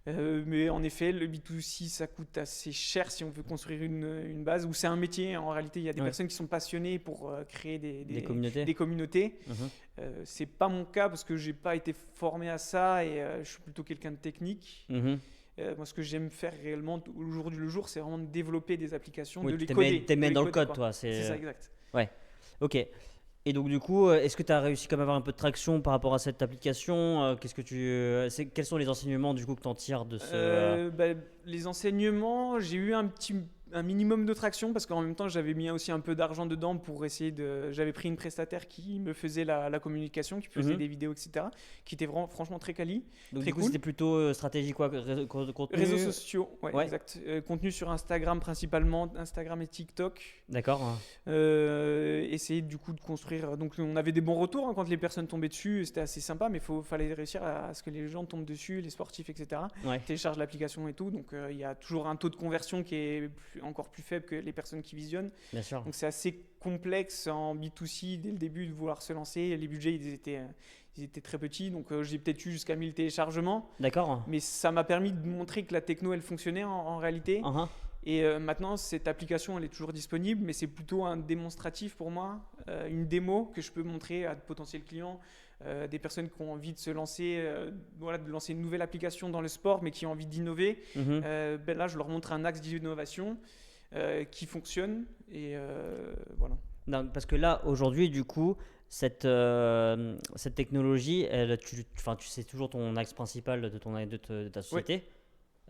Mais en effet, le B2C, ça coûte assez cher si on veut construire une base, où c'est un métier. En réalité, il y a des Ouais. personnes qui sont passionnées pour créer Des communautés. des communautés. Mhm. C'est pas mon cas parce que j'ai pas été formé à ça et je suis plutôt quelqu'un de technique. Mhm. Moi, ce que j'aime faire réellement au jour le jour, c'est vraiment de développer des applications, Oui, de les t'es coder. t'es de les dans le coder, code, quoi. toi. C'est ça, exact. Ok. Et donc du coup, est-ce que tu as réussi quand même à avoir un peu de traction par rapport à cette application? Quels sont les enseignements du coup que tu en tires de ce Les enseignements, j'ai eu un minimum de traction parce qu'en même temps, j'avais mis aussi un peu d'argent dedans pour essayer de. J'avais pris une prestataire qui me faisait la communication, qui faisait Mhm. des vidéos, etc., qui était vraiment, franchement très quali. Donc très du coup, cool. c'était plutôt stratégie quoi, contenu. Réseaux sociaux, Ouais. exact. Contenu sur Instagram principalement, Instagram et TikTok. D'accord. Essayer du coup de construire. Donc on avait des bons retours quand les personnes tombaient dessus, et c'était assez sympa, mais fallait réussir à ce que les gens tombent dessus, les sportifs, etc. Ouais. Téléchargent l'application et tout, donc il y a toujours un taux de conversion qui est encore plus faible que les personnes qui visionnent. Bien sûr. Donc c'est assez complexe en B2C dès le début de vouloir se lancer. Les budgets ils étaient très petits, donc j'ai peut-être eu jusqu'à 1000 téléchargements, D'accord. mais ça m'a permis de montrer que la techno elle fonctionnait en réalité. Uh-huh. Et maintenant, cette application, elle est toujours disponible, mais c'est plutôt un démonstratif pour moi, une démo que je peux montrer à de potentiels clients, des personnes qui ont envie de se lancer, de lancer une nouvelle application dans le sport, mais qui ont envie d'innover. Mhm. Là, je leur montre un axe d'innovation qui fonctionne, et voilà. Non, parce que là, aujourd'hui, du coup, cette technologie, tu sais toujours ton axe principal de ta société,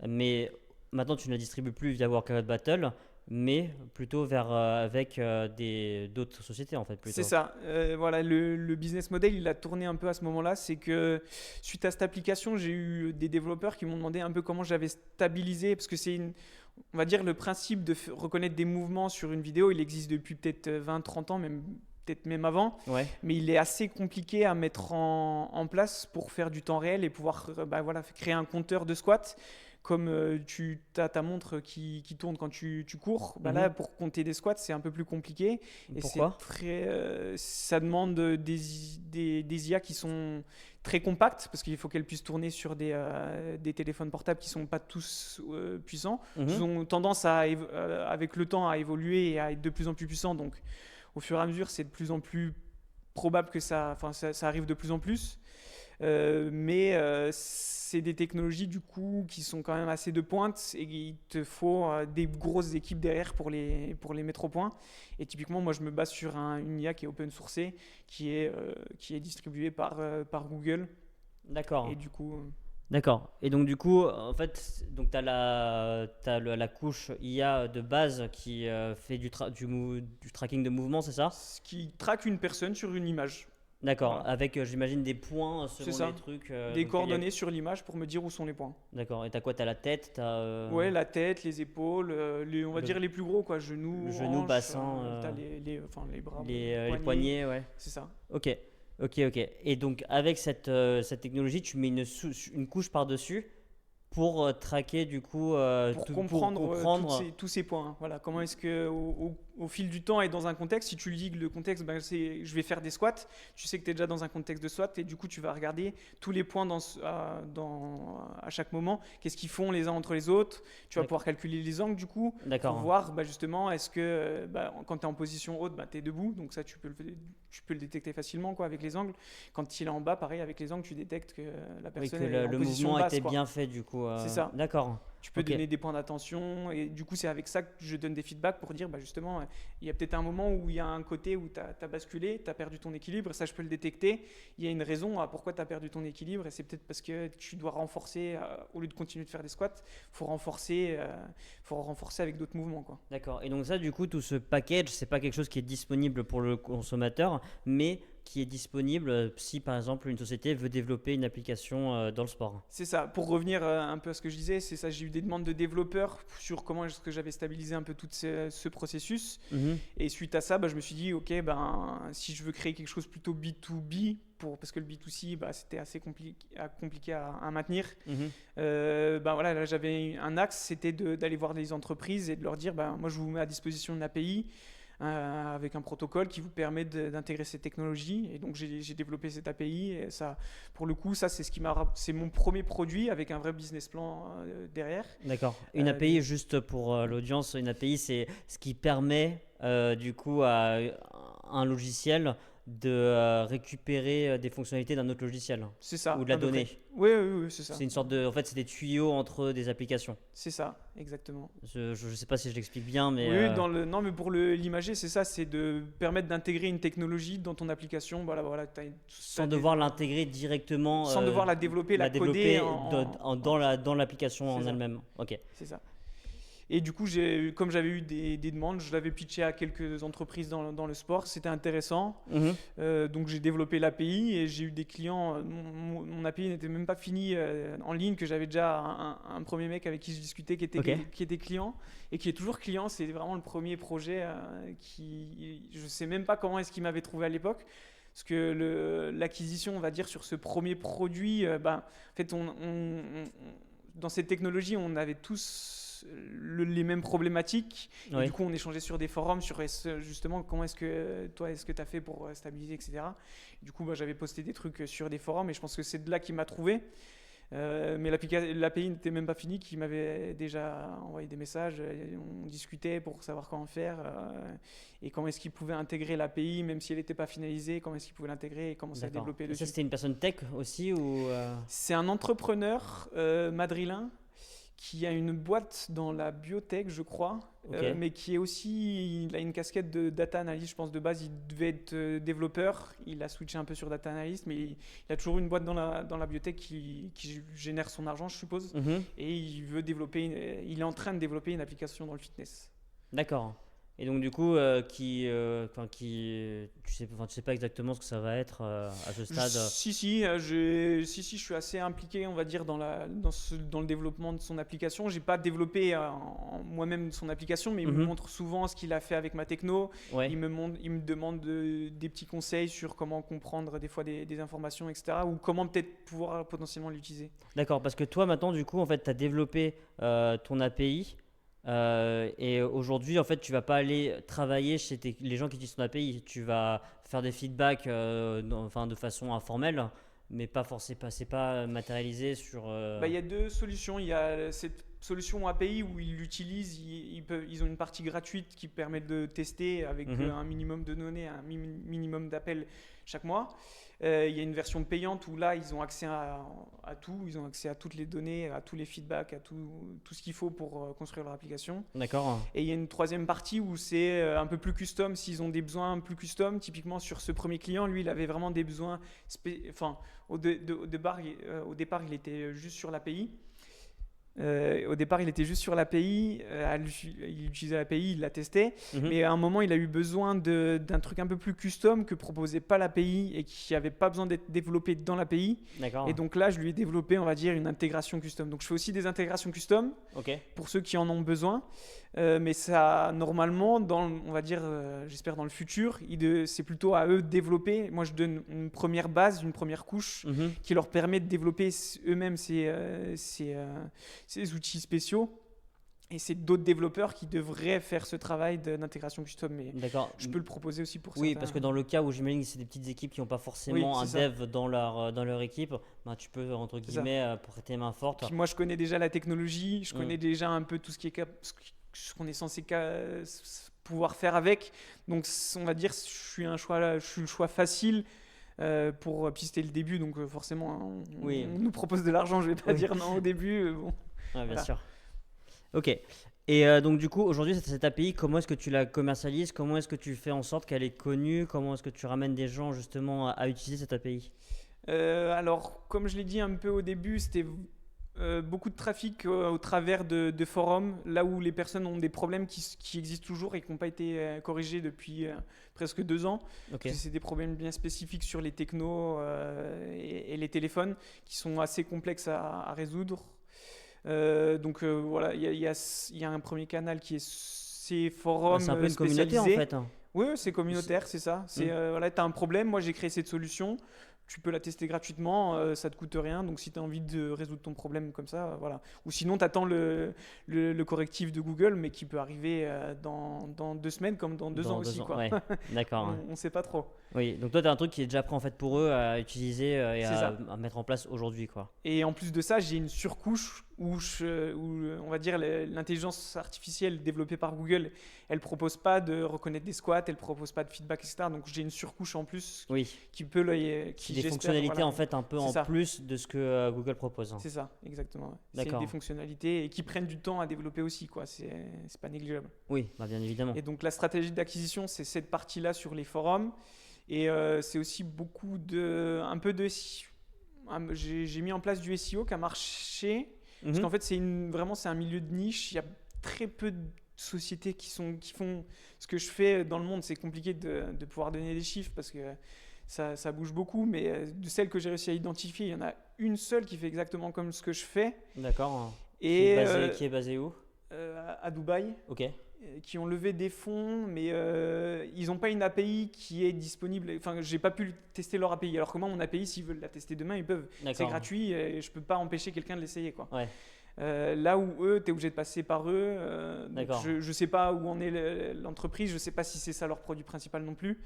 mais maintenant, tu ne la distribues plus via Workout Battle, mais plutôt avec d'autres sociétés, en fait. Plutôt. C'est ça. Voilà, le business model, il a tourné un peu à ce moment-là. C'est que suite à cette application, j'ai eu des développeurs qui m'ont demandé un peu comment j'avais stabilisé, parce que on va dire, le principe de reconnaître des mouvements sur une vidéo, il existe depuis peut-être 20-30 ans, peut-être même avant, Ouais. mais il est assez compliqué à mettre en place pour faire du temps réel et pouvoir créer un compteur de squats. Comme tu as ta montre qui tourne quand tu cours, là, pour compter des squats, c'est un peu plus compliqué. Et Pourquoi? ça demande des IA qui sont très compactes, parce qu'il faut qu'elles puissent tourner sur des téléphones portables qui ne sont pas tous puissants. Mhm. Ils ont tendance avec le temps à évoluer et à être de plus en plus puissants. Donc, au fur et à mesure, c'est de plus en plus probable que ça arrive de plus en plus. Mais c'est des technologies du coup qui sont quand même assez de pointe et il te faut des grosses équipes derrière pour les mettre au point. Et typiquement, moi je me base sur une IA qui est open sourcée, qui est distribuée par Google. D'accord. Et du coup, D'accord. Et donc du coup, en fait, donc t'as la couche IA de base qui fait du tracking de mouvement, c'est ça? ce qui traque une personne sur une image. D'accord, Voilà. avec j'imagine des points C'est selon ça. les trucs. Des Donc, coordonnées sur l'image pour me dire où sont les points. D'accord, et t'as quoi? T'as la tête, Ouais, la tête, les épaules, on va le, dire les plus gros, quoi. le Genoux, genou, hanches, bassin, t'as enfin, les bras, les poignets. poignets, ouais. C'est ça. Ok, ok. Et donc avec cette technologie, tu mets une couche par-dessus pour traquer du coup, Pour pour comprendre comprendre. tous ces points, hein. Voilà, comment est-ce que au fil du temps et dans un contexte, si tu ligues le contexte, ben, je vais faire des squats, tu sais que tu es déjà dans un contexte de squat et du coup tu vas regarder tous les points à chaque moment, qu'est-ce qu'ils font les uns entre les autres, tu vas D'ac- pouvoir calculer les angles du coup pour D'accord, voir justement est-ce que quand tu es en position haute, tu es debout, donc ça tu peux le détecter facilement quoi, avec les angles. Quand il est en bas, pareil avec les angles, tu détectes que la oui, personne que est en le position mouvement basse, était quoi. bien fait du coup. C'est ça. D'accord, Tu peux ok. donner des points d'attention et du coup c'est avec ça que je donne des feedbacks pour dire justement il y a peut-être un moment où il y a un côté où tu as basculé, tu as perdu ton équilibre, ça je peux le détecter, il y a une raison à pourquoi tu as perdu ton équilibre et c'est peut-être parce que tu dois renforcer, au lieu de continuer de faire des squats, il faut renforcer avec d'autres mouvements quoi. D'accord. Et donc ça, du coup, tout ce package, c'est pas quelque chose qui est disponible pour le consommateur, mais qui est disponible si, par exemple, une société veut développer une application dans le sport. C'est ça, pour revenir un peu à ce que je disais, c'est ça, j'ai eu des demandes de développeurs sur comment est-ce que j'avais stabilisé un peu tout ce processus. Mhm. Et suite à ça, je me suis dit, ok, si je veux créer quelque chose plutôt B2B, parce que le B2C, c'était assez compliqué à maintenir, Mhm. voilà, là j'avais un axe, c'était d'aller voir les entreprises et de leur dire, moi je vous mets à disposition une API avec un protocole qui vous permet d'intégrer ces technologies. Et donc j'ai développé cette API. Et ça, pour le coup, ça c'est mon premier produit avec un vrai business plan derrière. D'accord. Une API, juste pour l'audience, une API, c'est ce qui permet du coup à un logiciel de récupérer des fonctionnalités d'un autre logiciel C'est ça. ou de la à peu près. donnée. Oui, c'est ça. C'est une sorte de, en fait, c'est des tuyaux entre des applications. C'est ça, exactement. Je sais pas si je l'explique bien, mais Oui, non, mais pour l'imager, c'est ça, c'est de permettre d'intégrer une technologie dans ton application. Voilà, sans devoir l'intégrer directement, sans devoir la développer, la coder dans l'application en ça. elle-même. Ok. C'est ça. Et du coup, comme j'avais eu des demandes, je l'avais pitché à quelques entreprises dans le sport. C'était intéressant. Mhm. Donc, j'ai développé l'API et j'ai eu des clients. Mon API n'était même pas fini en ligne, que j'avais déjà un premier mec avec qui je discutais qui était client et qui est toujours client. C'est vraiment le premier projet je ne sais même pas comment est-ce qu'il m'avait trouvé à l'époque. Parce que l'acquisition, on va dire, sur ce premier produit, en fait, dans cette technologie, on avait tous les mêmes problématiques. Oui. Et du coup, on échangeait sur des forums sur justement comment est-ce que tu as fait pour stabiliser, etc. Du coup, j'avais posté des trucs sur des forums et je pense que c'est de là qu'il m'a trouvé. Mais l'API n'était même pas finie, qu'il m'avait déjà envoyé des messages, on discutait pour savoir comment faire et comment est-ce qu'il pouvait intégrer l'API, même si elle n'était pas finalisée, comment est-ce qu'il pouvait l'intégrer et commencer à développer dessus. Ça, c'était une personne tech aussi ou C'est un entrepreneur madrilène qui a une boîte dans la biotech, je crois, mais qui est aussi, il a une casquette de data analyst, je pense de base, il devait être développeur, il a switché un peu sur data analyst, mais il a toujours une boîte dans la biotech qui génère son argent, je suppose, et il est en train de développer une application dans le fitness. D'accord. Et donc du coup, tu sais pas exactement ce que ça va être à ce stade. Je suis assez impliqué, on va dire, dans le développement de son application. J'ai pas développé moi-même son application, mais il me montre souvent ce qu'il a fait avec ma techno. Ouais. Il me demande des petits conseils sur comment comprendre des fois des informations, etc. Ou comment peut-être pouvoir potentiellement l'utiliser. D'accord, parce que toi maintenant, du coup, en fait, tu as développé ton API. Et aujourd'hui, en fait, tu vas pas aller travailler chez les gens qui utilisent ton API. Tu vas faire des feedbacks de façon informelle, mais pas forcément, c'est pas matérialisé sur. Il y a deux solutions. Il y a cette solution API où ils l'utilisent. Ils ont une partie gratuite qui permet de tester avec un minimum de données, un minimum d'appels chaque mois. Il y a une version payante où là, ils ont accès à tout. Ils ont accès à toutes les données, à tous les feedbacks, à tout ce qu'il faut pour construire leur application. D'accord. Et il y a une troisième partie où c'est un peu plus custom. S'ils ont des besoins plus custom, typiquement sur ce premier client, lui, il avait vraiment des besoins. Au départ, il était juste sur l'API. Au départ, il était juste sur l'API, il utilisait l'API, il la testait, mais à un moment, il a eu besoin d'un truc un peu plus custom que proposait pas l'API et qui n'avait pas besoin d'être développé dans l'API. D'accord. Et donc là, je lui ai développé, on va dire, une intégration custom. Donc je fais aussi des intégrations custom Ok. pour ceux qui en ont besoin. Mais ça, normalement, on va dire, j'espère dans le futur, c'est plutôt à eux de développer. Moi, je donne une première base, une première couche qui leur permet de développer eux-mêmes ces outils spéciaux. Et c'est d'autres développeurs qui devraient faire ce travail d'intégration custom. Mais D'accord. je peux le proposer aussi pour Oui, certains. parce que dans le cas où j'imagine que c'est des petites équipes qui n'ont pas forcément Oui, un c'est ça. dev dans leur équipe, ben, tu peux, entre C'est ça. guillemets, prêter main forte. Puis moi, je connais déjà la technologie, je connais déjà un peu tout ce ce qu'on est censé pouvoir faire avec. Donc, on va dire, je suis le choix facile pour. Puis c'était le début, donc forcément, on nous propose de l'argent. Je vais pas dire non au début. Bon. Ouais, bien Voilà. sûr. Ok. Et donc du coup, aujourd'hui, cette API, comment est-ce que tu la commercialises? Comment est-ce que tu fais en sorte qu'elle est connue? Comment est-ce que tu ramènes des gens justement à utiliser cette API? Alors, comme je l'ai dit un peu au début, c'était beaucoup de trafic au travers de forums, là où les personnes ont des problèmes qui existent toujours et qui n'ont pas été corrigés depuis presque 2 ans. Ok. Parce que c'est des problèmes bien spécifiques sur les technos et les téléphones qui sont assez complexes à résoudre. Donc voilà, il y a un premier canal qui est ces forums C'est un peu une communauté en spécialisés. fait, hein. Oui, c'est communautaire, c'est ça. Voilà, tu as un problème, moi j'ai créé cette solution, tu peux la tester gratuitement, ça te coûte rien. Donc si tu as envie de résoudre ton problème comme ça, voilà. Ou sinon, tu attends le correctif de Google, mais qui peut arriver dans 2 semaines comme dans 2 ans aussi. Quoi. Ouais. D'accord. Ouais. On ne sait pas trop. Oui, donc toi, tu as un truc qui est déjà prêt en fait pour eux à utiliser et C'est à ça. mettre en place aujourd'hui, quoi. Et en plus de ça, j'ai une surcouche où on va dire l'intelligence artificielle développée par Google, elle propose pas de reconnaître des squats, elle propose pas de feedback, etc. Donc j'ai une surcouche en plus Oui. qui peut C'est des fonctionnalités en fait un peu en ça. plus de ce que Google propose, hein. C'est ça, exactement. Ouais. D'accord. C'est des fonctionnalités et qui prennent du temps à développer aussi, quoi. C'est pas négligeable. Oui, bah, bien évidemment. Et donc la stratégie d'acquisition, c'est cette partie-là sur les forums. Et c'est aussi beaucoup un peu de j'ai mis en place du SEO qui a marché. Parce qu'en fait, vraiment, c'est un milieu de niche. Il y a très peu de sociétés qui font ce que je fais dans le monde. C'est compliqué de pouvoir donner des chiffres parce que ça bouge beaucoup. Mais de celles que j'ai réussi à identifier, il y en a une seule qui fait exactement comme ce que je fais. D'accord. Et Qui est basé où? à Dubaï. Ok. Qui ont levé des fonds, mais ils n'ont pas une API qui est disponible. Enfin, j'ai pas pu tester leur API. Alors que moi, mon API, s'ils veulent la tester demain, ils peuvent. D'accord. C'est gratuit et je peux pas empêcher quelqu'un de l'essayer, quoi. Ouais. Là où eux, tu es obligé de passer par eux. D'accord. Je sais pas où en est l'entreprise, je sais pas si c'est ça leur produit principal non plus.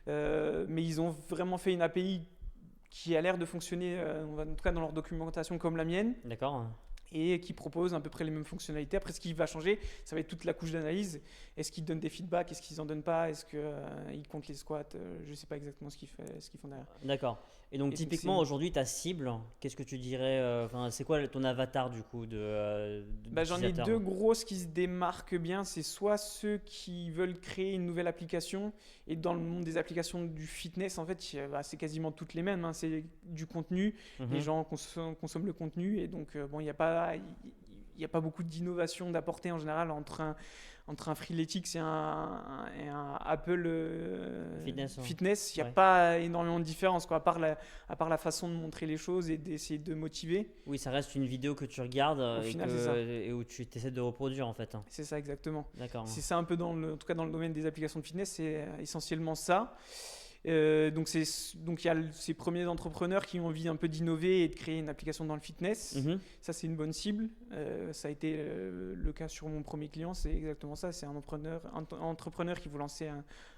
Mais ils ont vraiment fait une API qui a l'air de fonctionner, en tout cas dans leur documentation, comme la mienne. D'accord. Et qui propose à peu près les mêmes fonctionnalités. Après, ce qui va changer, ça va être toute la couche d'analyse. Est-ce qu'ils donnent des feedbacks? Est-ce qu'ils n'en donnent pas? Est-ce qu'ils comptent les squats? Je ne sais pas exactement ce qu'ils font derrière. D'accord. Et donc, typiquement, aujourd'hui, ta cible, qu'est-ce que tu dirais c'est quoi ton avatar du coup J'en ai 2 grosses qui se démarquent bien. C'est soit ceux qui veulent créer une nouvelle application. Et dans le monde des applications du fitness, en fait, c'est quasiment toutes les mêmes, hein. C'est du contenu. Les gens consomment le contenu. Et donc, il n'y a pas beaucoup d'innovation d'apporter en général entre un Freeletics et un Apple Fitness. Il n'y a pas énormément de différence, quoi, à part la façon de montrer les choses et d'essayer de motiver. Oui, ça reste une vidéo que tu regardes et où tu essaies de reproduire en fait, hein. C'est ça, exactement. D'accord. C'est ça un peu en tout cas dans le domaine des applications de fitness, c'est essentiellement ça. Donc il y a ces premiers entrepreneurs qui ont envie un peu d'innover et de créer une application dans le fitness. Ça, c'est une bonne cible. Ça a été le cas sur mon premier client, c'est exactement ça. C'est un entrepreneur qui veut lancer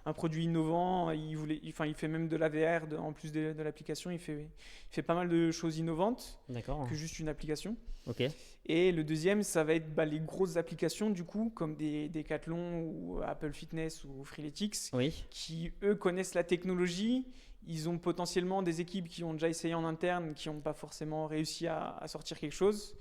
un produit innovant. Il fait même de la VR en plus de l'application. Il fait pas mal de choses innovantes. D'accord. Que juste une application. Ok. Et le deuxième, ça va être les grosses applications du coup, comme des Decathlon ou Apple Fitness ou Freeletics, qui eux connaissent la technologie. Ils ont potentiellement des équipes qui ont déjà essayé en interne, qui n'ont pas forcément réussi à sortir quelque chose.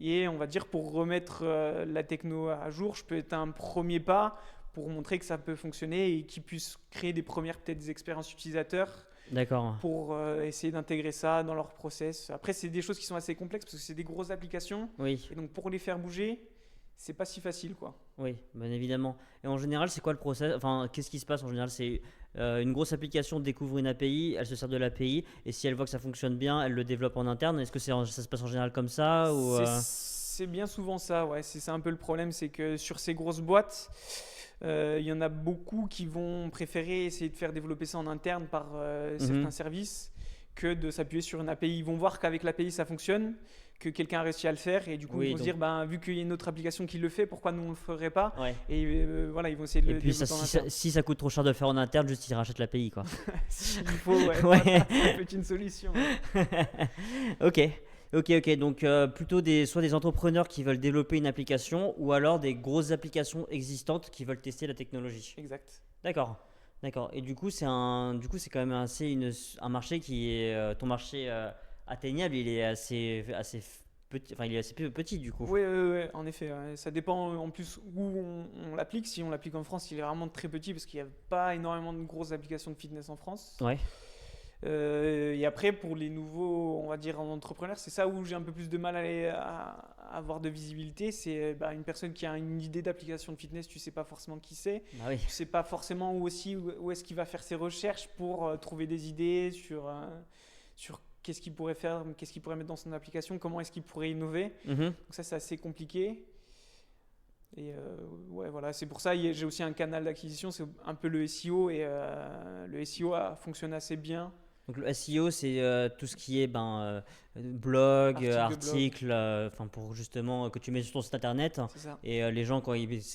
Et on va dire pour remettre la techno à jour, je peux être un premier pas pour montrer que ça peut fonctionner et qu'ils puissent créer des premières peut-être des expériences utilisateurs D'accord. pour essayer d'intégrer ça dans leur process. Après, c'est des choses qui sont assez complexes parce que c'est des grosses applications. Oui, Et donc, pour les faire bouger, c'est pas si facile, quoi. oui, bien évidemment. Et en général, c'est quoi le process? Enfin, qu'est-ce qui se passe en général? C'est une grosse application découvre une API, elle se sert de l'API, et si elle voit que ça fonctionne bien, elle le développe en interne. Est-ce que ça se passe en général comme ça ou C'est bien souvent ça, ouais. C'est un peu le problème, c'est que sur ces grosses boîtes, il y en a beaucoup qui vont préférer essayer de faire développer ça en interne par certains services que de s'appuyer sur une API. Ils vont voir qu'avec l'API ça fonctionne, que quelqu'un a réussi à le faire, et du coup ils Oui, vont se dire, ben, vu qu'il y a une autre application qui le fait, pourquoi nous on le ferait pas? ouais. Et voilà, ils vont essayer de Et le puis ça, développer en si, interne. si ça coûte trop cher de le faire en interne, juste ils rachètent l'API quoi. S'il faut, ouais, Ouais. voilà, ça peut être une solution. Ok, ok. Donc plutôt soit des entrepreneurs qui veulent développer une application ou alors des grosses applications existantes qui veulent tester la technologie. Exact. D'accord, d'accord. Et du coup c'est quand même un marché qui est ton marché atteignable. Il est assez petit. Enfin, il est assez petit du coup. Oui, en effet, ouais. Ça dépend en plus où on l'applique. Si on l'applique en France, il est vraiment très petit parce qu'il n'y a pas énormément de grosses applications de fitness en France. Ouais. Et après, pour les nouveaux, on va dire, entrepreneurs, c'est ça où j'ai un peu plus de mal à avoir de visibilité. C'est une personne qui a une idée d'application de fitness, tu sais pas forcément qui c'est. Bah oui. Tu sais pas forcément où est-ce qu'il va faire ses recherches pour trouver des idées sur qu'est-ce qu'il pourrait faire, qu'est-ce qu'il pourrait mettre dans son application, comment est-ce qu'il pourrait innover. Mhm. Donc ça, c'est assez compliqué. Et ouais, voilà, c'est pour ça j'ai aussi un canal d'acquisition, c'est un peu le SEO, et le SEO a fonctionné assez bien. Donc le SEO, c'est tout ce qui est blog, Article de blog. article, enfin pour justement que tu mets sur ton site internet. C'est ça. Et les gens,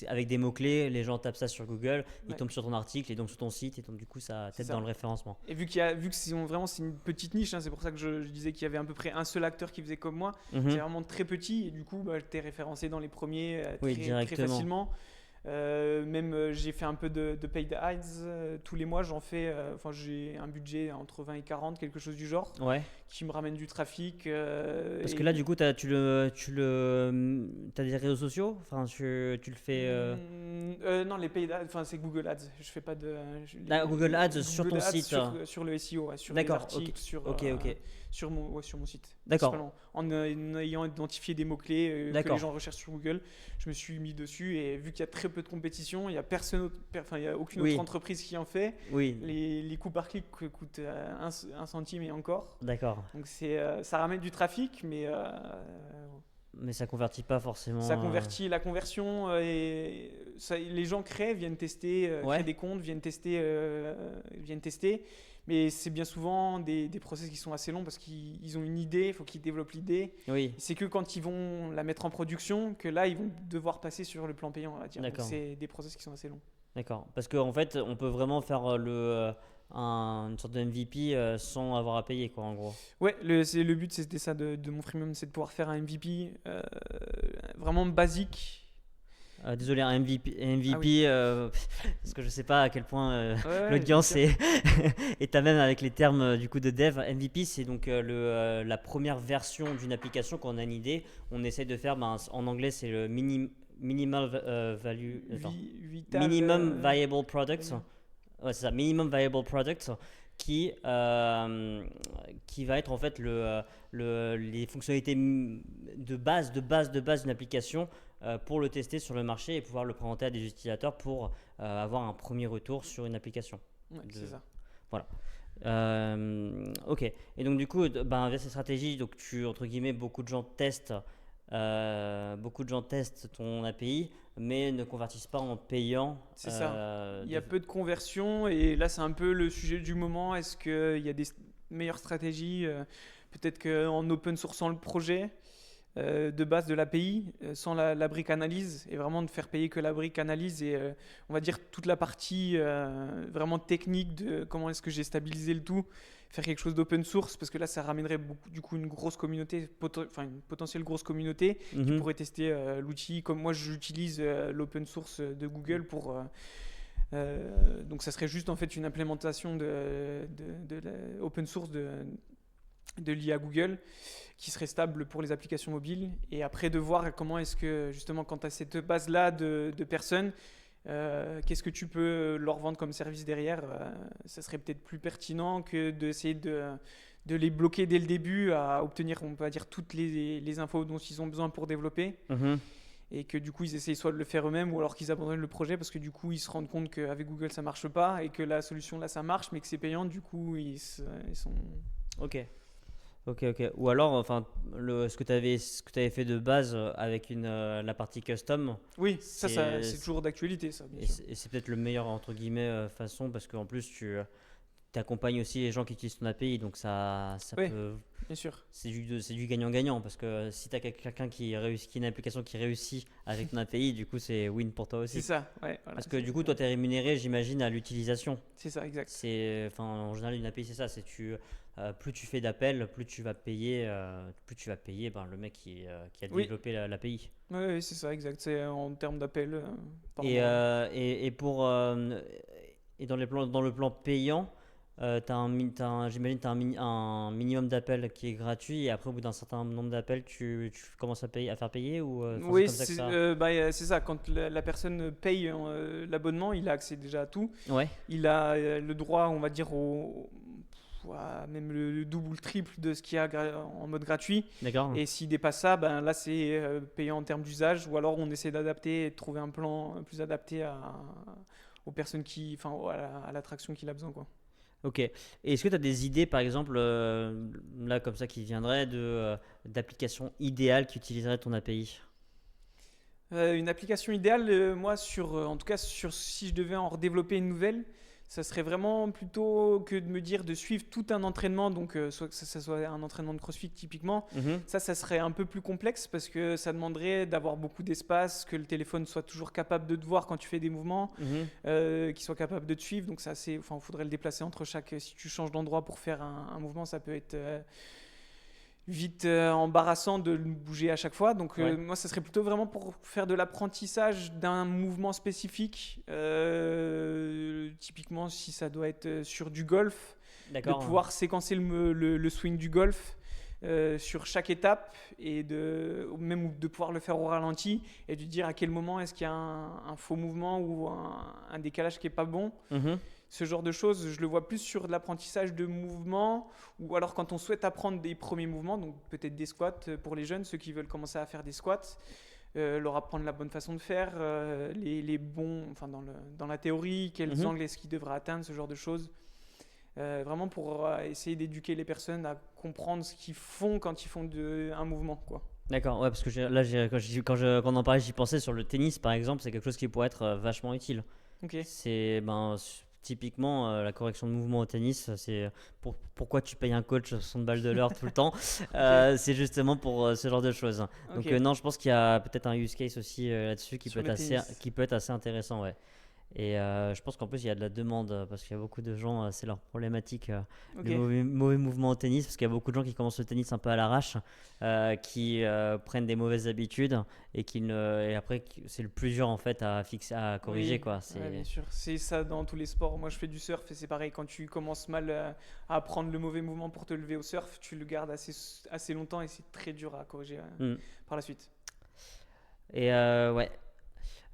avec des mots-clés, les gens tapent ça sur Google, ils Ouais. tombent sur ton article et donc sur ton site, et donc du coup ça C'est t'aide ça. dans le référencement. Et vu que c'est une petite niche, hein, c'est pour ça que je disais qu'il y avait à peu près un seul acteur qui faisait comme moi. Mhm. C'est vraiment très petit, et du coup, tu es référencé dans les premiers Oui, très directement. facilement. Même j'ai fait un peu de paid ads tous les mois, j'en fais, j'ai un budget entre 20 et 40, quelque chose du genre, Ouais. qui me ramène du trafic. Parce que là, du coup, t'as des réseaux sociaux. Enfin, tu le fais. Non, les paid ads, c'est Google Ads. Je fais pas de. Google Ads sur ton site. Sur le SEO, ouais, sur les D'accord, articles, ok. sur mon site. D'accord. Principalement. En ayant identifié des mots-clés que D'accord. les gens recherchent sur Google, je me suis mis dessus, et vu qu'il y a très peu de compétition, il n'y a il y a aucune Oui. autre entreprise qui en fait. Oui. Les coûts par clic coûtent 1 centime et encore. D'accord. Donc ça ramène du trafic, mais Mais ça convertit pas forcément. ça convertit la conversion, et les gens viennent tester, Ouais. créent des comptes, viennent tester, mais c'est bien souvent des process qui sont assez longs parce qu'ils ont une idée, il faut qu'ils développent l'idée. Oui. C'est que quand ils vont la mettre en production que là ils vont devoir passer sur le plan payant, on va dire. Donc D'accord. c'est des process qui sont assez longs. D'accord. Parce qu'en fait, on peut vraiment faire une sorte de MVP sans avoir à payer, quoi, en gros. Ouais, le but c'était ça de mon freemium, c'est de pouvoir faire un MVP vraiment basique. Désolé, un MVP, Ah oui. parce que je sais pas à quel point Ouais, l'audience bien sûr. est à même avec les termes du coup de dev. MVP, c'est donc la première version d'une application quand on a une idée. On essaie de faire, en anglais, c'est le minimal value. Attends. Minimum Viable Product. Ouais, c'est ça, Minimum Viable Product, qui va être en fait les fonctionnalités de base d'une application pour le tester sur le marché et pouvoir le présenter à des utilisateurs pour avoir un premier retour sur une application. Ouais, c'est ça. Voilà. Ok. Et donc du coup, via cette stratégie, donc entre guillemets, beaucoup de gens testent ton API, mais ne convertissent pas en payant. C'est ça. Il y a peu de conversion, et là c'est un peu le sujet du moment. Est-ce qu'il y a des meilleures stratégies, peut-être qu'en open sourçant le projet de base de l'API, sans la brique analyse, et vraiment de faire payer que la brique analyse, et on va dire toute la partie vraiment technique de comment est-ce que j'ai stabilisé le tout, faire quelque chose d'open source, parce que là ça ramènerait du coup une grosse communauté, une potentielle grosse communauté qui pourrait tester l'outil, comme moi j'utilise l'open source de Google pour donc ça serait juste en fait une implémentation de open source de l'IA Google qui serait stable pour les applications mobiles, et après de voir comment est-ce que justement quand tu as cette base là de personnes, Qu'est-ce que tu peux leur vendre comme service derrière? Ça serait peut-être plus pertinent que d'essayer de les bloquer dès le début à obtenir, on va dire, toutes les infos dont ils ont besoin pour développer. Mhm. Et que du coup, ils essayent soit de le faire eux-mêmes ou alors qu'ils abandonnent le projet parce que du coup, ils se rendent compte qu'avec Google, ça marche pas et que la solution là, ça marche, mais que c'est payant. Du coup, ils sont. Ok. Ok, ok. Ou alors, enfin, ce que tu avais fait de base avec la partie custom, Oui, c'est c'est toujours d'actualité, ça, bien et sûr. c'est peut-être le meilleur entre guillemets façon parce qu'en plus tu accompagnes aussi les gens qui utilisent ton API, donc ça Oui, peut bien sûr. c'est du gagnant-gagnant parce que si tu as quelqu'un qui a une application qui réussit avec ton API, du coup c'est win pour toi C'est aussi. ça, ouais, voilà, Parce que du coup, toi, tu es rémunéré, j'imagine, à l'utilisation. c'est ça, exact. Enfin, en général, une API, c'est ça. Plus tu fais d'appels, plus tu vas payer ben, le mec qui a Oui, développé l'API. ouais, c'est ça, exact. C'est en termes d'appel par Et, mois. dans le plan payant, j'imagine, tu as un minimum d'appels qui est gratuit et après, au bout d'un certain nombre d'appels, tu commences à faire payer ou enfin, c'est Oui, comme ça que ça. c'est ça. Quand la personne paye l'abonnement, il a accès déjà à tout. Ouais, Il a le droit, on va dire, même le double ou le triple de ce qu'il y a en mode gratuit. d'accord. Et s'il dépasse ça, ben là, c'est payant en termes d'usage. Ou alors, on essaie d'adapter et de trouver un plan plus adapté aux personnes enfin, à l'attraction qu'il a besoin, quoi. Ok. Et est-ce que tu as des idées, par exemple, là, comme ça, qui viendraient d'applications idéales qui utiliseraient ton API? Une application idéale, moi, en tout cas, si je devais en redévelopper une nouvelle, ça serait vraiment plutôt que de me dire de suivre tout un entraînement, donc soit que ça soit un entraînement de CrossFit typiquement. Mhm, Ça serait un peu plus complexe parce que ça demanderait d'avoir beaucoup d'espace, que le téléphone soit toujours capable de te voir quand tu fais des mouvements, mhm. qu'il soit capable de te suivre. Donc, enfin, il faudrait le déplacer entre chaque. Si tu changes d'endroit pour faire un mouvement, ça peut être vite embarrassant de le bouger à chaque fois. Donc Ouais, moi, ça serait plutôt vraiment pour faire de l'apprentissage d'un mouvement spécifique. Typiquement, si ça doit être sur du golf, de d'accord. pouvoir séquencer le swing du golf sur chaque étape et même de pouvoir le faire au ralenti et de dire à quel moment est-ce qu'il y a un faux mouvement ou un décalage qui est pas bon. Mhm, Ce genre de choses, je le vois plus sur de l'apprentissage de mouvements ou alors quand on souhaite apprendre des premiers mouvements, donc peut-être des squats pour les jeunes, ceux qui veulent commencer à faire des squats, leur apprendre la bonne façon de faire, les bons, enfin dans la théorie, quels mhm. angles est-ce qu'ils devraient atteindre, ce genre de choses. Vraiment pour essayer d'éduquer les personnes à comprendre ce qu'ils font quand ils font un mouvement, quoi. D'accord, ouais, parce que quand on en parlait, j'y pensais sur le tennis, par exemple, c'est quelque chose qui pourrait être vachement utile. Ok, Typiquement, la correction de mouvement au tennis, c'est pourquoi tu payes un coach 60 balles de l'heure tout le temps. ok, C'est justement pour ce genre de choses. Donc, ok. non, je pense qu'il y a peut-être un use case aussi là-dessus Sur le tennis. qui peut être assez intéressant, ouais. Et je pense qu'en plus, il y a de la demande parce qu'il y a beaucoup de gens, c'est leur problématique, Ok. le mauvais mouvement au tennis, parce qu'il y a beaucoup de gens qui commencent le tennis un peu à l'arrache, qui prennent des mauvaises habitudes et après, c'est le plus dur en fait à corriger, Oui, quoi. ouais, bien sûr. C'est ça dans tous les sports. Moi, je fais du surf et c'est pareil. Quand tu commences mal à apprendre le mauvais mouvement pour te lever au surf, tu le gardes assez longtemps et c'est très dur à corriger Hmm. par la suite. Et ouais,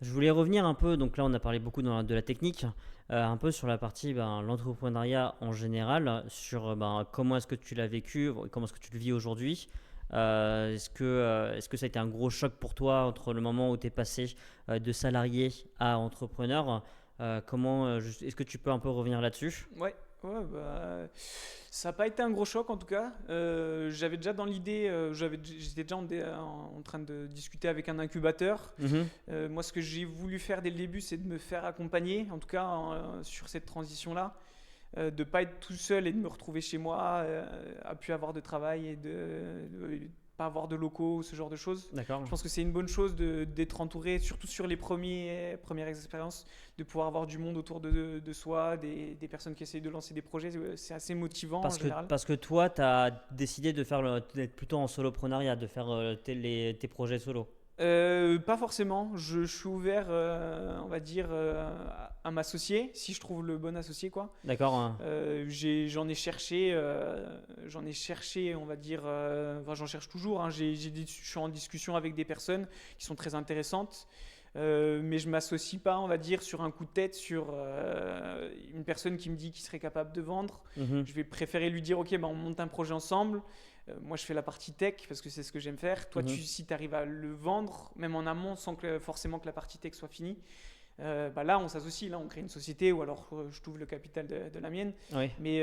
je voulais revenir un peu, donc là on a parlé beaucoup de la technique, un peu sur la partie l'entrepreneuriat en général, sur comment est-ce que tu l'as vécu, comment est-ce que tu le vis aujourd'hui. Est-ce que ça a été un gros choc pour toi entre le moment où tu es passé de salarié à entrepreneur? Est-ce que tu peux un peu revenir là-dessus? Ouais, ouais, ça n'a pas été un gros choc en tout cas. J'avais déjà dans l'idée, j'étais déjà en train de discuter avec un incubateur. Mhm. Moi, ce que j'ai voulu faire dès le début, c'est de me faire accompagner, en tout cas sur cette transition-là. De ne pas être tout seul et de me retrouver chez moi, à plus avoir de travail et de pas avoir de locaux, ce genre de choses. D'accord. Je pense que c'est une bonne chose d'être entouré, surtout sur les premières expériences, de pouvoir avoir du monde autour de soi, des personnes qui essayent de lancer des projets. C'est assez motivant en général. Parce que toi, tu as décidé d'être plutôt en soloprenariat, de faire tes projets solo. Pas forcément. Je suis ouvert, on va dire, à m'associer, si je trouve le bon associé, quoi. D'accord, hein. J'en ai cherché, on va dire, enfin, j'en cherche toujours, hein. Je suis en discussion avec des personnes qui sont très intéressantes. Mais je m'associe pas, on va dire, sur un coup de tête sur une personne qui me dit qu'il serait capable de vendre. Mhm. Je vais préférer lui dire, ok, bah, on monte un projet ensemble. Moi, je fais la partie tech parce que c'est ce que j'aime faire. Toi, Mhm. si tu arrives à le vendre, même en amont, sans que forcément que la partie tech soit finie, bah là, on s'associe, là, on crée une société ou alors je t'ouvre le capital de la mienne. Oui. Mais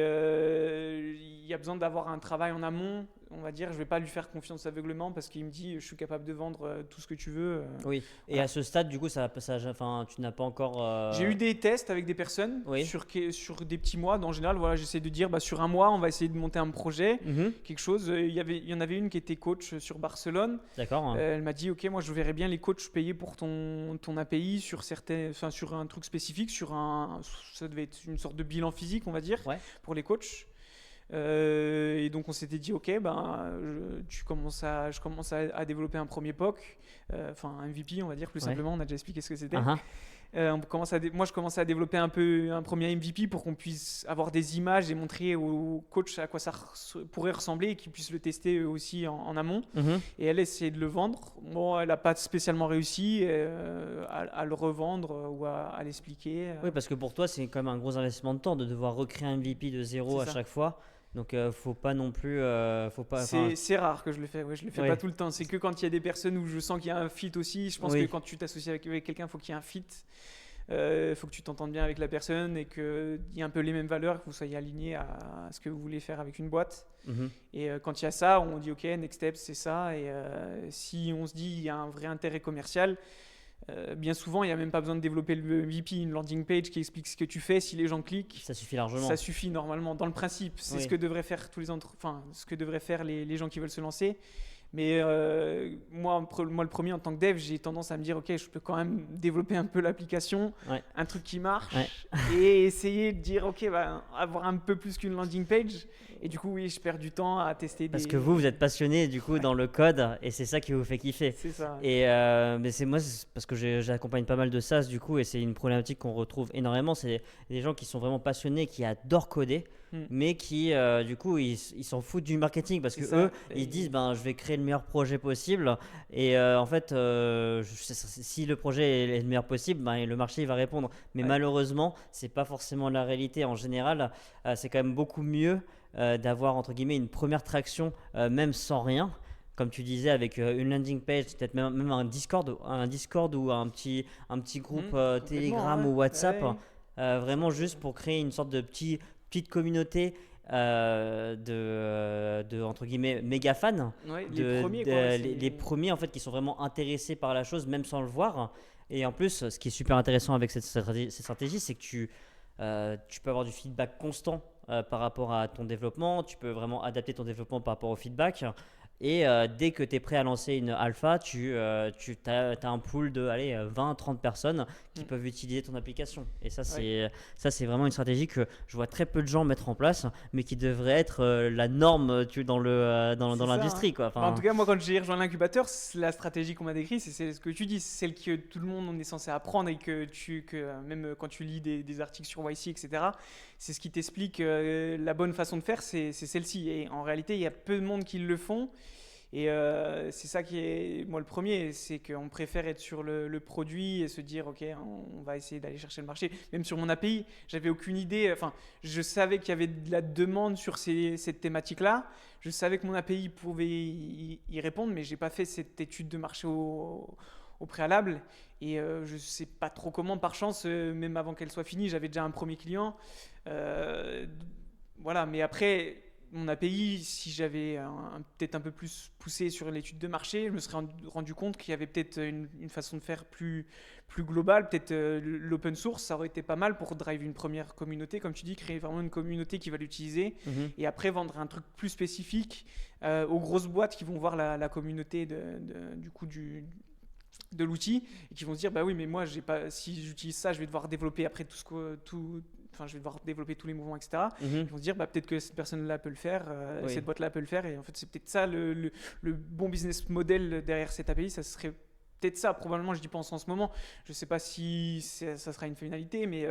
il y a besoin d'avoir un travail en amont, on va dire. Je vais pas lui faire confiance aveuglement parce qu'il me dit, je suis capable de vendre tout ce que tu veux. Oui. Et Voilà. à ce stade, du coup, enfin, tu n'as pas encore. J'ai eu des tests avec des personnes Oui. sur des petits mois. En général, voilà, j'essaie de dire, bah, sur un mois, on va essayer de monter un projet, Mhm. quelque chose. Il y en avait une qui était coach sur Barcelone. D'accord. Elle m'a dit, ok, moi je verrais bien les coachs payer pour ton API sur sur un truc spécifique, ça devait être une sorte de bilan physique, on va dire, Ouais. pour les coachs. Et donc on s'était dit, ok, ben, je commence à développer un premier POC, enfin un MVP, on va dire plus Ouais. simplement. On a déjà expliqué ce que c'était. Ah, Moi, je commençais à développer un peu un premier MVP pour qu'on puisse avoir des images et montrer aux coachs à quoi ça pourrait ressembler et qu'ils puissent le tester eux aussi en amont. mhm. Et elle essayait de le vendre. Bon, elle n'a pas spécialement réussi à le revendre ou à l'expliquer. Oui, parce que pour toi, c'est quand même un gros investissement de temps de devoir recréer un MVP de zéro C'est à ça. chaque fois. Donc, faut pas non plus. Faut pas. C'est rare que je le fais. Ouais, je le fais Ouais. pas tout le temps. C'est que quand il y a des personnes où je sens qu'il y a un fit aussi. Je pense Oui. que quand tu t'associes avec quelqu'un, il faut qu'il y ait un fit. Faut que tu t'entendes bien avec la personne et qu'il y ait un peu les mêmes valeurs, que vous soyez alignés à ce que vous voulez faire avec une boîte. Mhm. Et quand il y a ça, on dit ok, next step, c'est ça. Et si on se dit il y a un vrai intérêt commercial, bien souvent, il n'y a même pas besoin de développer le MVP, une landing page qui explique ce que tu fais. Si les gens cliquent, Ça suffit largement. ça suffit normalement. Dans le principe, c'est Oui. ce que devraient faire ce que devraient faire les gens qui veulent se lancer. Mais moi, le premier en tant que dev, j'ai tendance à me dire ok, je peux quand même développer un peu l'application, Ouais. un truc qui marche, Ouais. et essayer de dire ok, bah, avoir un peu plus qu'une landing page. Et du coup, oui, je perds du temps à tester Parce des. que vous êtes passionné du coup dans le code et c'est ça qui vous fait kiffer. C'est ça. Et mais c'est parce que j'accompagne pas mal de SaaS du coup et c'est une problématique qu'on retrouve énormément. C'est des gens qui sont vraiment passionnés, qui adorent coder, mais qui du coup ils s'en foutent du marketing parce C'est que ça. eux ils se disent ben je vais créer le meilleur projet possible et en fait si le projet est le meilleur possible, ben, le marché il va répondre. Mais Ouais. malheureusement c'est pas forcément la réalité. En général c'est quand même beaucoup mieux d'avoir entre guillemets une première traction même sans rien comme tu disais avec une landing page, peut-être même un Discord ou un petit groupe Complètement, Telegram ouais. ou WhatsApp, Ouais. vraiment juste pour créer une sorte de petite communauté de entre guillemets méga fans, Ouais, les premiers, quoi. les premiers en fait qui sont vraiment intéressés par la chose même sans le voir. Et en plus, ce qui est super intéressant avec cette stratégie, c'est que tu peux avoir du feedback constant par rapport à ton développement, tu peux vraiment adapter ton développement par rapport au feedback. Et dès que tu es prêt à lancer une alpha, tu as un pool de 20-30 personnes qui peuvent utiliser ton application. Et ça, c'est vraiment une stratégie que je vois très peu de gens mettre en place, mais qui devrait être la norme dans C'est ça, l'industrie. hein. Quoi. Bah, en tout cas, moi, quand j'ai rejoint l'incubateur, la stratégie qu'on m'a décrite, c'est ce que tu dis, c'est celle que tout le monde est censé apprendre et que même quand tu lis des articles sur YC, etc., c'est ce qui t'explique la bonne façon de faire, c'est celle-ci. Et en réalité, il y a peu de monde qui le font. Et c'est ça qui est, moi, le premier, c'est qu'on préfère être sur le produit et se dire, ok, on va essayer d'aller chercher le marché. Même sur mon API, j'avais aucune idée. Enfin, je savais qu'il y avait de la demande sur cette thématique-là. Je savais que mon API pouvait y répondre, mais j'ai pas fait cette étude de marché au préalable. Et je sais pas trop comment, par chance, même avant qu'elle soit finie, j'avais déjà un premier client. Voilà, mais après, mon API, si j'avais peut-être un peu plus poussé sur l'étude de marché, je me serais rendu compte qu'il y avait peut-être une façon de faire plus globale. Peut-être l'open source, ça aurait été pas mal pour drive une première communauté, comme tu dis, créer vraiment une communauté qui va l'utiliser. Et après vendre un truc plus spécifique aux grosses boîtes qui vont voir la communauté de l'outil et qui vont se dire bah oui, mais moi si j'utilise ça, je vais devoir développer après je vais devoir développer tous les mouvements, etc. Ils vont se dire peut-être que cette personne-là peut le faire, Oui. cette boîte-là peut le faire. Et en fait, c'est peut-être ça le bon business model derrière cette API. Ça serait peut-être ça, probablement, je n'y pense en ce moment. Je ne sais pas si ça sera une finalité, mais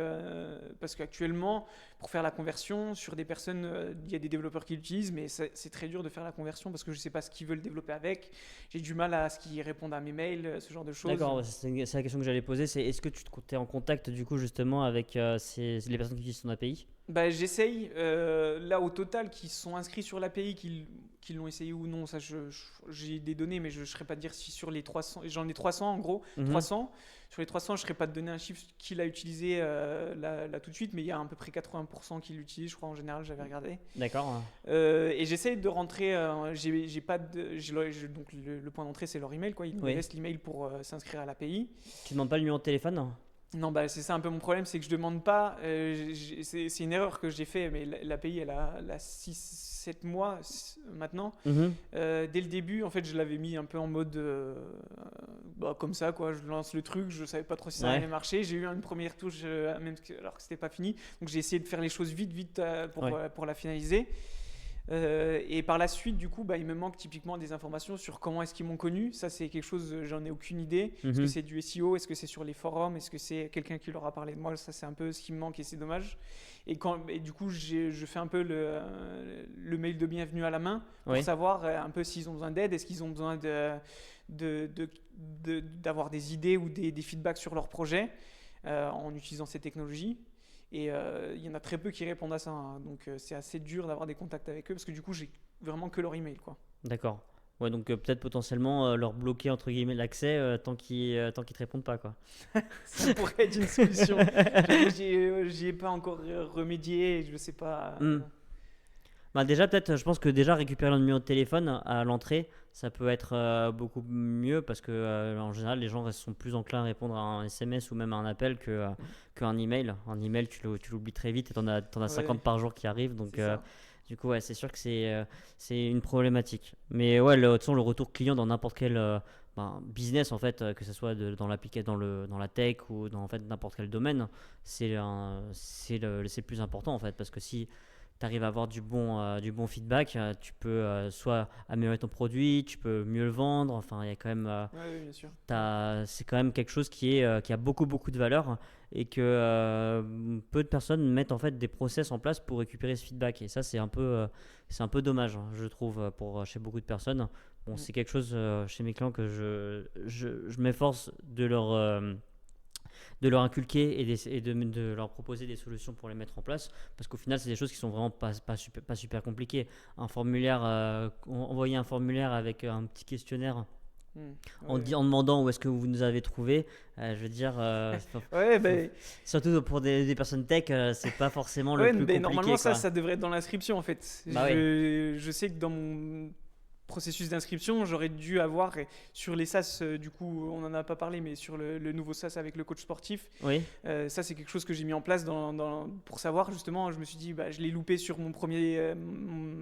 parce qu'actuellement, pour faire la conversion, sur des personnes, il y a des développeurs qui l'utilisent, mais c'est très dur de faire la conversion parce que je ne sais pas ce qu'ils veulent développer avec. J'ai du mal à ce qu'ils répondent à mes mails, ce genre de choses. D'accord, c'est la question que j'allais poser, c'est est-ce que tu es en contact du coup justement avec les personnes qui utilisent ton API? Bah, j'essaye. Là, au total, qui sont inscrits sur l'API, qui l'ont essayé ou non, ça, j'ai des données, mais je ne saurais pas te dire si sur les 300, j'en ai 300 en gros, 300. Sur les 300, je ne saurais pas te donner un chiffre qui l'a utilisé là tout de suite, mais il y a à peu près 80% qui l'utilisent, je crois, en général, j'avais regardé. D'accord. Et j'essaye de rentrer, j'ai pas donc le point d'entrée, c'est leur email, quoi. Ils me laissent l'email pour s'inscrire à l'API. Tu demandes pas le numéro de téléphone? Non, bah, c'est ça un peu mon problème, c'est que je demande pas. C'est une erreur que j'ai fait, mais l'API, elle a 6-7 mois maintenant. Dès le début, en fait, je l'avais mis un peu en mode comme ça, quoi. Je lance le truc, je savais pas trop si ça allait marcher. J'ai eu une première touche, alors que c'était pas fini. Donc j'ai essayé de faire les choses vite pour la finaliser. Et par la suite, du coup, il me manque typiquement des informations sur comment est-ce qu'ils m'ont connu. Ça, c'est quelque chose, j'en ai aucune idée. Est-ce que c'est du SEO? Est-ce que c'est sur les forums? Est-ce que c'est quelqu'un qui leur a parlé de moi? Ça, c'est un peu ce qui me manque et c'est dommage. Et du coup, je fais un peu le mail de bienvenue à la main pour savoir un peu s'ils ont besoin d'aide. Est-ce qu'ils ont besoin d'avoir des idées ou des feedbacks sur leur projet en utilisant ces technologies. Et il y en a très peu qui répondent à ça, hein. Donc c'est assez dur d'avoir des contacts avec eux parce que du coup j'ai vraiment que leur email, quoi. D'accord. Ouais, donc peut-être potentiellement leur bloquer entre guillemets l'accès tant qu'ils te répondent pas, quoi. Ça pourrait être une solution. J'y ai pas encore remédié, je sais pas. Déjà peut-être, je pense que déjà récupérer le numéro de téléphone à l'entrée, ça peut être beaucoup mieux parce que en général les gens sont plus enclins à répondre à un SMS ou même à un appel qu'un email. Un email tu l'oublies très vite et t'en as 50 par jour qui arrivent, donc du coup c'est sûr que c'est une problématique. Mais ouais, de toute façon, le retour client dans n'importe quel business en fait, que ce soit dans la tech ou dans en fait n'importe quel domaine, c'est le plus important en fait, parce que si tu arrives à avoir du bon feedback, tu peux soit améliorer ton produit, tu peux mieux le vendre. Enfin, il y a quand même, oui, bien sûr. c'est quand même quelque chose qui a beaucoup de valeur et que peu de personnes mettent en fait des process en place pour récupérer ce feedback. Et ça, c'est un peu dommage, hein, je trouve, chez beaucoup de personnes. Bon, c'est quelque chose chez mes clients que je m'efforce de leur inculquer et de leur proposer des solutions pour les mettre en place, parce qu'au final c'est des choses qui sont vraiment pas super compliquées. Envoyer un formulaire avec un petit questionnaire en demandant où est-ce que vous nous avez trouvé, je veux dire surtout pour des personnes tech, c'est pas forcément le plus compliqué, normalement quoi. ça devrait être dans l'inscription en fait. Je sais que dans mon processus d'inscription, j'aurais dû avoir sur les SaaS, du coup on n'en a pas parlé, mais sur le nouveau SaaS avec le coach sportif, ça c'est quelque chose que j'ai mis en place pour savoir justement. Je me suis dit je l'ai loupé sur ma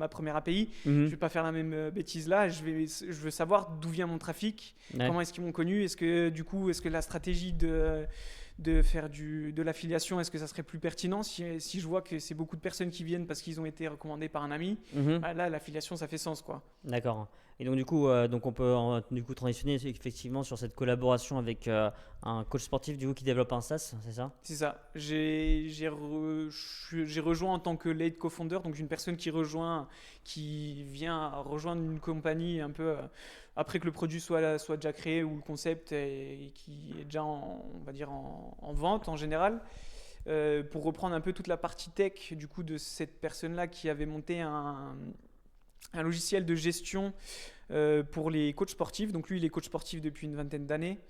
première API, je vais pas faire la même bêtise là, je veux savoir d'où vient mon trafic, comment est-ce qu'ils m'ont connu, est-ce que la stratégie de faire de l'affiliation, est-ce que ça serait plus pertinent si je vois que c'est beaucoup de personnes qui viennent parce qu'ils ont été recommandés par un ami. Là l'affiliation ça fait sens, quoi. D'accord. Et donc du coup on peut transitionner effectivement sur cette collaboration avec un coach sportif du coup qui développe un SaaS, c'est ça? C'est ça. J'ai rejoint en tant que lead co-founder, donc une personne qui vient rejoindre une compagnie un peu après que le produit soit déjà créé ou le concept et qui est déjà on va dire en vente en général. Pour reprendre un peu toute la partie tech du coup de cette personne-là qui avait monté un logiciel de gestion pour les coachs sportifs. Donc lui, il est coach sportif depuis une vingtaine d'années.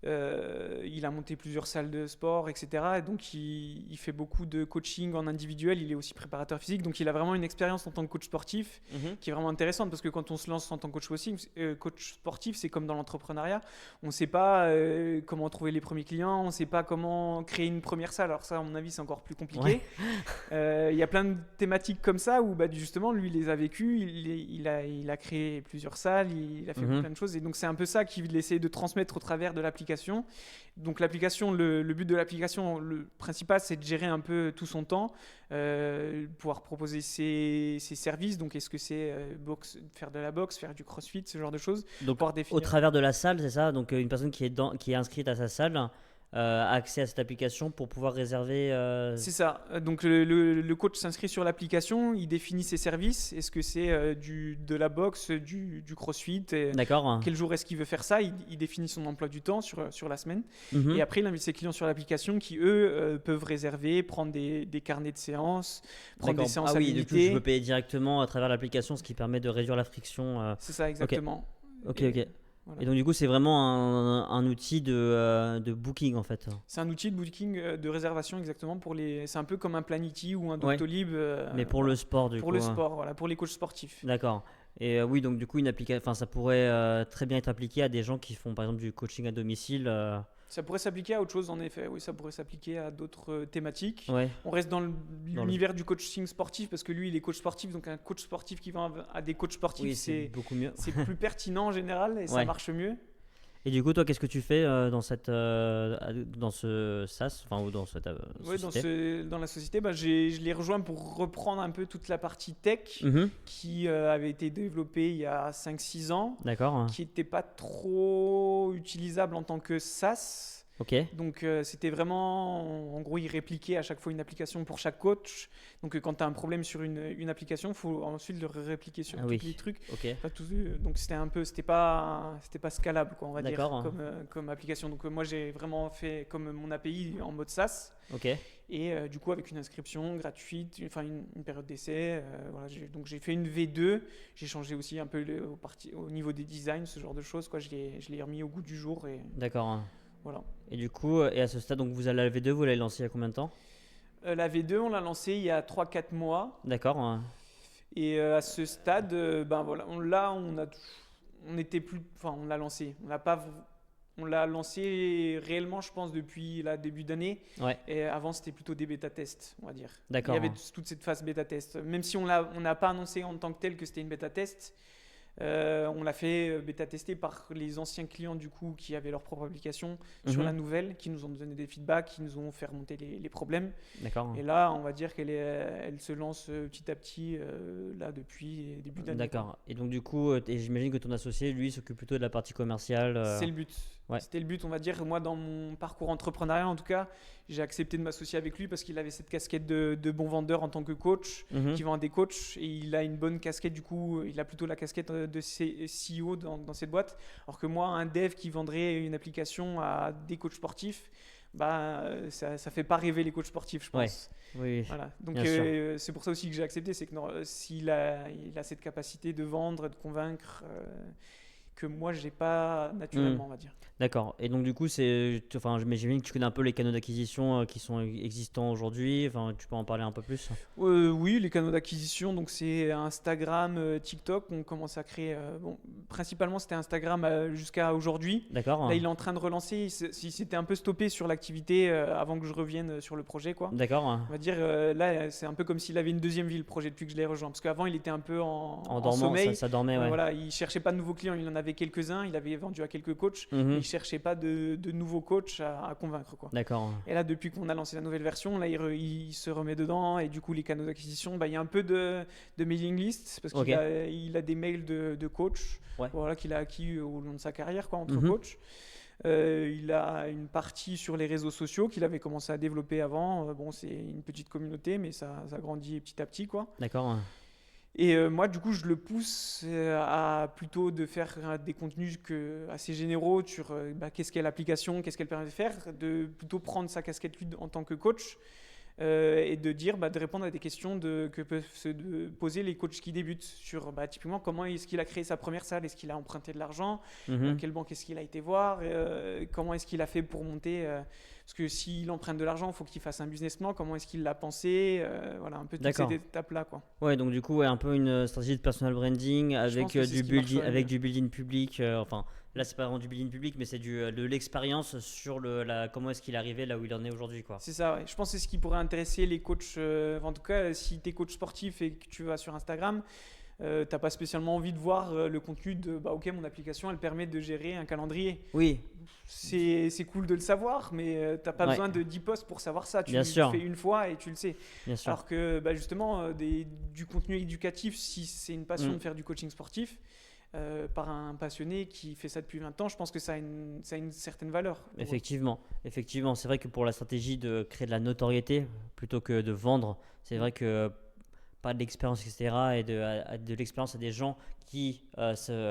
Il a monté plusieurs salles de sport, etc. Et donc il fait beaucoup de coaching en individuel. Il est aussi préparateur physique, donc il a vraiment une expérience en tant que coach sportif qui est vraiment intéressante, parce que quand on se lance en tant que coach sportif, c'est comme dans l'entrepreneuriat. On ne sait pas comment trouver les premiers clients, on ne sait pas comment créer une première salle. Alors ça, à mon avis, c'est encore plus compliqué. Il y a plein de thématiques comme ça où justement, lui, il les a vécues. Il a créé plusieurs salles, il a fait plein de choses. Et donc c'est un peu ça qu'il essaie de transmettre au travers de l'application. l'application. Donc l'application, le but de l'application, le principal, c'est de gérer un peu tout son temps, pouvoir proposer ses services. Donc est-ce que c'est faire de la boxe, faire du crossfit, ce genre de choses. Donc pouvoir au définir. travers de la salle, c'est ça? Donc une personne qui est inscrite à sa salle a accès à cette application pour pouvoir réserver. C'est ça. Donc le coach s'inscrit sur l'application, il définit ses services. Est-ce que c'est de la boxe, du crossfit D'accord. Quel jour est-ce qu'il veut faire ça? Il définit son emploi du temps sur la semaine. Mhm. Et après, il invite ses clients sur l'application qui, eux, peuvent réserver, prendre des carnets de séances, prendre D'accord. des séances Ah à oui, du coup, l'unité. je peux payer directement à travers l'application, ce qui permet de réduire la friction. C'est ça, exactement. Ok, Et ok. voilà. Et donc du coup, c'est vraiment un outil de booking en fait. C'est un outil de booking, de réservation exactement pour les. C'est un peu comme un Planity ou un Ouais. Doctolib. Mais pour voilà. le sport du Pour coup. le hein. sport, voilà, pour les coachs sportifs. D'accord. Et oui, donc du coup, ça pourrait très bien être appliqué à des gens qui font par exemple du coaching à domicile. Ça pourrait s'appliquer à autre chose, en effet. Oui, ça pourrait s'appliquer à d'autres thématiques. Ouais. On reste dans l'univers du coaching sportif parce que lui, il est coach sportif. Donc, un coach sportif qui va à des coachs sportifs, Oui, c'est beaucoup mieux. c'est plus pertinent en général et ça Ouais. marche mieux. Et du coup, toi, qu'est-ce que tu fais dans ce SaaS, enfin ou dans cette Ouais, société? dans la société, je l'ai rejoint pour reprendre un peu toute la partie tech Mhm. qui avait été développée il y a 5-6 ans, D'accord. qui n'était pas trop utilisable en tant que SaaS. Ok. Donc c'était vraiment, en gros, il répliquait à chaque fois une application pour chaque coach. Donc quand tu as un problème sur une application, il faut ensuite le répliquer sur Ah tous oui. les trucs. Ok. Donc c'était pas scalable, quoi, on va dire, D'accord. comme application. Donc moi j'ai vraiment fait comme mon API en mode SaaS. Ok. Et du coup, avec une inscription gratuite, une période d'essai, voilà, donc j'ai fait une V2. J'ai changé aussi un peu au niveau des designs, ce genre de choses, quoi. Je l'ai remis au goût du jour et D'accord. voilà. Et du coup, et à ce stade, donc vous allez à la V2, vous l'avez lancé il y a combien de temps? La V2, on l'a lancée il y a 3-4 mois. D'accord. Et à ce stade, ben voilà, on l'a lancé. On l'a lancé réellement, je pense, depuis le début d'année. Ouais. Et avant, c'était plutôt des bêta-tests, on va dire. D'accord. Il y avait toute cette phase bêta-test. Même si on n'a pas annoncé en tant que tel que c'était une bêta-test, on l'a fait bêta-tester par les anciens clients du coup qui avaient leur propre application sur Mhm. la nouvelle, qui nous ont donné des feedbacks, qui nous ont fait remonter les problèmes. D'accord. Et là, on va dire elle se lance petit à petit là depuis début d'année. D'accord. Et donc du coup, et j'imagine que ton associé, lui, s'occupe plutôt de la partie commerciale. C'est le but. Ouais. C'était le but, on va dire. Moi, dans mon parcours entrepreneurial, en tout cas, j'ai accepté de m'associer avec lui parce qu'il avait cette casquette de bon vendeur en tant que coach, Mhm. qui vend à des coachs. Et il a une bonne casquette, du coup, il a plutôt la casquette de CEO dans cette boîte. Alors que moi, un dev qui vendrait une application à des coachs sportifs, ça fait pas rêver les coachs sportifs, je pense. Oui. Voilà. Donc Bien sûr. c'est pour ça aussi que j'ai accepté, c'est que s'il a cette capacité de vendre, de convaincre, que moi j'ai pas naturellement, on va dire. D'accord. Et donc du coup, mais j'imagine que tu connais un peu les canaux d'acquisition qui sont existants aujourd'hui. Enfin, tu peux en parler un peu plus? Oui, les canaux d'acquisition, donc c'est Instagram, TikTok, on commence à créer. Principalement c'était Instagram jusqu'à aujourd'hui. D'accord. Là, il est en train de relancer. Il s'était un peu stoppé sur l'activité avant que je revienne sur le projet, quoi. D'accord. On va dire, là, c'est un peu comme s'il avait une deuxième vie, le projet, depuis que je l'ai rejoint. Parce qu'avant, il était un peu en dormant, sommeil. ça dormait, ouais. Voilà, il cherchait pas de nouveaux clients, il en avait quelques-uns, il avait vendu à quelques coachs. Mhm. Il cherchait pas de nouveaux coachs à convaincre, quoi. D'accord. Et là, depuis qu'on a lancé la nouvelle version, là, il se remet dedans. Et du coup, les canaux d'acquisition, il y a un peu de mailing list parce qu'il il a des mails de coachs, Ouais. voilà, qu'il a acquis au long de sa carrière, quoi, entre Mhm. coachs. Il a une partie sur les réseaux sociaux qu'il avait commencé à développer avant. C'est une petite communauté, mais ça grandit petit à petit, quoi. D'accord. Et moi, du coup, je le pousse à plutôt de faire des contenus assez généraux sur qu'est-ce qu'est l'application, qu'est-ce qu'elle permet de faire, de plutôt prendre sa casquette lui en tant que coach et de dire, de répondre à des questions que peuvent se poser les coachs qui débutent sur typiquement comment est-ce qu'il a créé sa première salle, est-ce qu'il a emprunté de l'argent, Mhm. quelle banque est-ce qu'il a été voir, comment est-ce qu'il a fait pour monter. Parce que s'il emprunte de l'argent, il faut qu'il fasse un business plan. Comment est-ce qu'il l'a pensé, voilà, un peu toutes D'accord. ces étapes-là, quoi. Ouais, donc du coup, un peu une stratégie de personal branding avec pense que c'est ce qui marche du le mieux. building public, enfin Là, c'est pas vraiment du building public, mais c'est de l'expérience sur comment est-ce qu'il est arrivé là où il en est aujourd'hui, quoi. C'est ça, ouais. Je pense que c'est ce qui pourrait intéresser les coachs. En tout cas, si tu es coach sportif et que tu vas sur Instagram, t'as pas spécialement envie de voir le contenu de ok, mon application elle permet de gérer un calendrier. Oui, C'est cool de le savoir, mais t'as pas Ouais. besoin de 10 posts pour savoir ça. Tu Bien le sûr. fais une fois et tu le sais. bien sûr. Alors que justement, du contenu éducatif, si c'est une passion Mm. de faire du coaching sportif, par un passionné qui fait ça depuis 20 ans, je pense que ça a une certaine valeur. Effectivement, c'est vrai que pour la stratégie de créer de la notoriété plutôt que de vendre, c'est vrai que pas de l'expérience, etc., et de l'expérience à des gens qui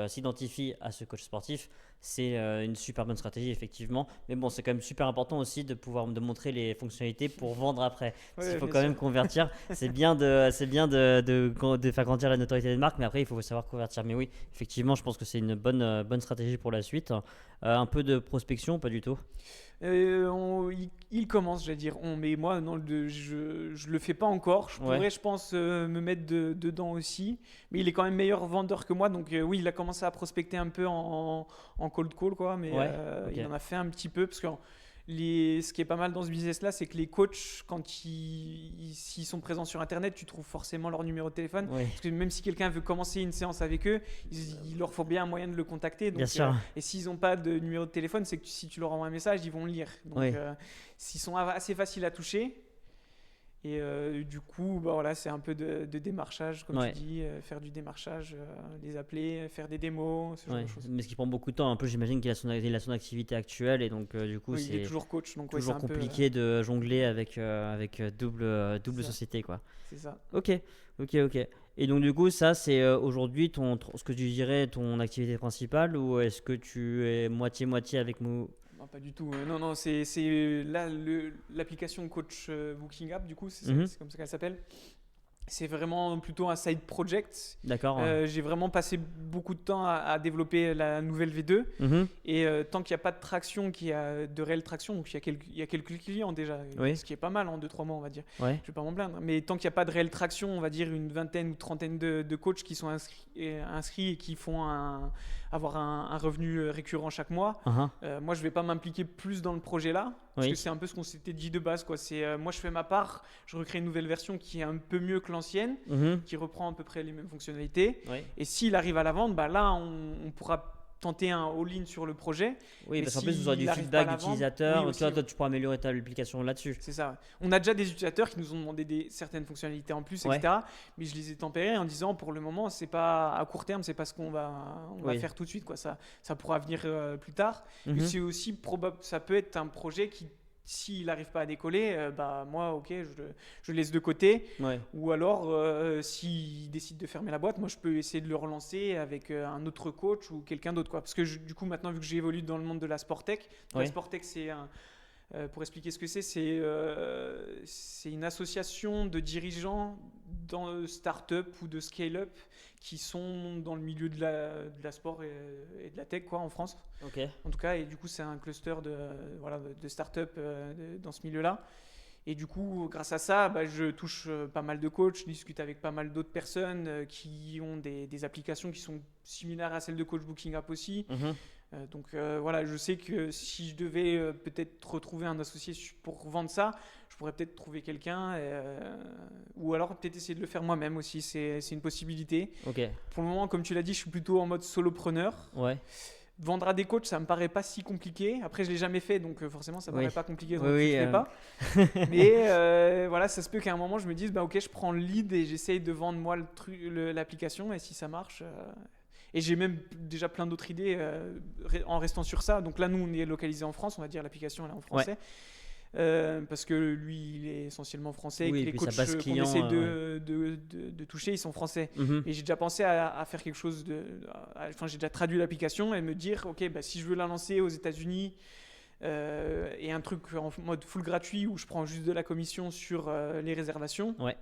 s'identifient à ce coach sportif, c'est une super bonne stratégie, effectivement. Mais bon, c'est quand même super important aussi de montrer les fonctionnalités pour vendre après. Ouais, S'il faut bien quand sûr. même convertir, c'est bien de faire grandir la notoriété des marques, mais après, il faut savoir convertir. Mais oui, effectivement, je pense que c'est une bonne stratégie pour la suite. Un peu de prospection, pas du tout. Il commence, j'allais dire mais moi non, je le fais pas encore. Je Ouais. pourrais, je pense, me mettre dedans aussi, mais il est quand même meilleur vendeur que moi, donc oui, il a commencé à prospecter un peu en cold call, quoi, mais Ouais, ok. il en a fait un petit peu, parce que ce qui est pas mal dans ce business là, c'est que les coachs, quand s'ils sont présents sur internet, tu trouves forcément leur numéro de téléphone, Ouais. parce que même si quelqu'un veut commencer une séance avec eux, il leur faut bien un moyen de le contacter. Donc, Bien sûr. et s'ils n'ont pas de numéro de téléphone, c'est que si tu leur envoies un message, ils vont le lire. Donc, Oui. s'ils sont assez faciles à toucher. Et du coup, voilà, c'est un peu de démarchage, comme Ouais. tu dis, faire du démarchage, les appeler, faire des démos, ce genre Ouais. de choses. Mais ce qui prend beaucoup de temps. Un peu, j'imagine qu'il a son activité actuelle et donc du coup, Oui, il est c'est toujours coach, donc ouais, toujours c'est un peu, compliqué de jongler avec double C'est ça. société, quoi. c'est ça. Ok. Et donc du coup, ça c'est aujourd'hui ce que tu dirais ton activité principale, ou est-ce que tu es moitié-moitié avec Mou? Non, pas du tout. Non, c'est là l'application Coach Booking App, du coup, Mhm. c'est comme ça qu'elle s'appelle. C'est vraiment plutôt un side project. D'accord. J'ai vraiment passé beaucoup de temps à développer la nouvelle V2. Mhm. Et tant qu'il n'y a pas de traction, qu'il y a de réelle traction, donc il y a quelques clients déjà, Oui. ce qui est pas mal en 2-3 mois, on va dire. Ouais. Je vais pas m'en plaindre. Mais tant qu'il n'y a pas de réelle traction, on va dire une vingtaine ou trentaine de coachs qui sont inscrits et qui font avoir un revenu récurrent chaque mois. Uh-huh. Moi, je vais pas m'impliquer plus dans le projet là, parce Oui. que c'est un peu ce qu'on s'était dit de base, quoi. Moi, je fais ma part, je recrée une nouvelle version qui est un peu mieux que l'ancienne, Mhm. qui reprend à peu près les mêmes fonctionnalités. Ouais. Et s'il arrive à la vente, là, on pourra tenter un all-in sur le projet. Oui, Mais parce qu'en plus, vous aurez du s'il arrive feedback pas à la vendre, d'utilisateurs. oui, aussi, Toi, tu pourras améliorer ta application là-dessus. C'est ça. On a déjà des utilisateurs qui nous ont demandé certaines fonctionnalités en plus, Ouais. etc. Mais je les ai tempérés en disant, pour le moment, c'est pas à court terme, c'est pas ce qu'on va Oui. faire tout de suite, quoi. Ça pourra venir plus tard. Mhm. Et c'est aussi probable, ça peut être un projet qui, s'il n'arrive pas à décoller, moi, ok, je laisse de côté. Ouais. Ou alors, s'il décide de fermer la boîte, moi, je peux essayer de le relancer avec un autre coach ou quelqu'un d'autre, quoi. Parce que du coup, maintenant, vu que j'évolue dans le monde de la Sportech, Ouais. la Sportech, c'est pour expliquer ce que c'est une association de dirigeants dans de start-up ou de scale-up qui sont dans le milieu de la sport et de la tech, quoi, en France. Ok. En tout cas, et du coup, c'est un cluster de start-up dans ce milieu-là. Et du coup, grâce à ça, je touche pas mal de coachs, je discute avec pas mal d'autres personnes qui ont des applications qui sont similaires à celles de Coach Booking App aussi. Mhm. Donc voilà, je sais que si je devais peut-être retrouver un associé pour vendre ça, je pourrais peut-être trouver quelqu'un, ou alors peut-être essayer de le faire moi-même aussi, c'est une possibilité. Ok. Pour le moment, comme tu l'as dit, je suis plutôt en mode solopreneur. Ouais. Vendre à des coachs, ça me paraît pas si compliqué. Après, je l'ai jamais fait, donc forcément, ça me Oui. paraît pas compliqué. Donc Oui, je oui, fais pas. Mais voilà, ça se peut qu'à un moment, je me dise, ok, je prends le lead et j'essaye de vendre moi l'application, et si ça marche. Et j'ai même déjà plein d'autres idées en restant sur ça. Donc là, nous, on est localisé en France, on va dire, l'application elle est en français. Parce que lui, il est essentiellement français, et Oui, que et les puis sa coachs base qu'on client, essaie de toucher, ils sont français. Mhm. Et j'ai déjà pensé à faire quelque chose enfin, j'ai déjà traduit l'application et me dire, ok, si je veux la lancer aux États-Unis et un truc en mode full gratuit où je prends juste de la commission sur les réservations. Ouais.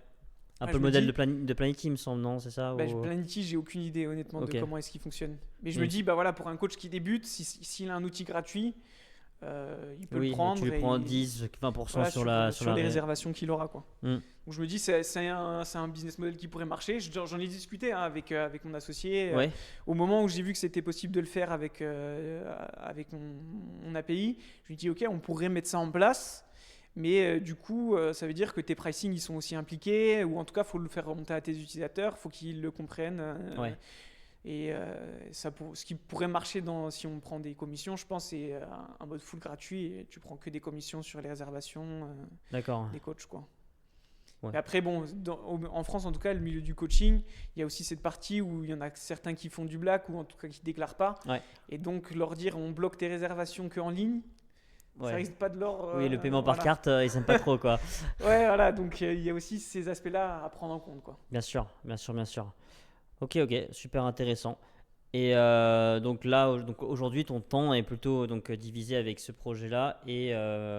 Un Ah, peu je le me modèle dis- de Planity, il me semble, non? C'est ça? ou- Planity, j'ai aucune idée honnêtement Ok. de comment est-ce qu'il fonctionne. Mais je Mm. me dis, voilà, pour un coach qui débute, s'il a un outil gratuit, il peut Oui, le prendre. tu lui et prends 10, 20% voilà, sur les la réservations qu'il aura, quoi. Mm. Donc je me dis c'est un business model qui pourrait marcher. J'en ai discuté avec mon associé. Ouais. Au moment où j'ai vu que c'était possible de le faire avec mon API, je lui ai dit ok, on pourrait mettre ça en place. Mais du coup, ça veut dire que tes pricing ils sont aussi impliqués, ou en tout cas, il faut le faire remonter à tes utilisateurs, il faut qu'ils le comprennent. Ouais. Et ce qui pourrait marcher si on prend des commissions, je pense, c'est un mode full gratuit et tu prends que des commissions sur les réservations D'accord. des coachs, quoi. Ouais. Et après, bon, en France, en tout cas, le milieu du coaching, il y a aussi cette partie où il y en a certains qui font du black ou en tout cas qui ne déclarent pas. Ouais. Et donc, leur dire on bloque tes réservations qu'en ligne, Ouais. ça risque pas de leur. Oui, le paiement par voilà. carte, ils n'aiment pas trop, quoi. Ouais, voilà, donc il y a aussi ces aspects-là à prendre en compte, quoi. Bien sûr, bien sûr, bien sûr. Ok, super intéressant. Et donc là, donc aujourd'hui, ton temps est plutôt donc divisé avec ce projet-là et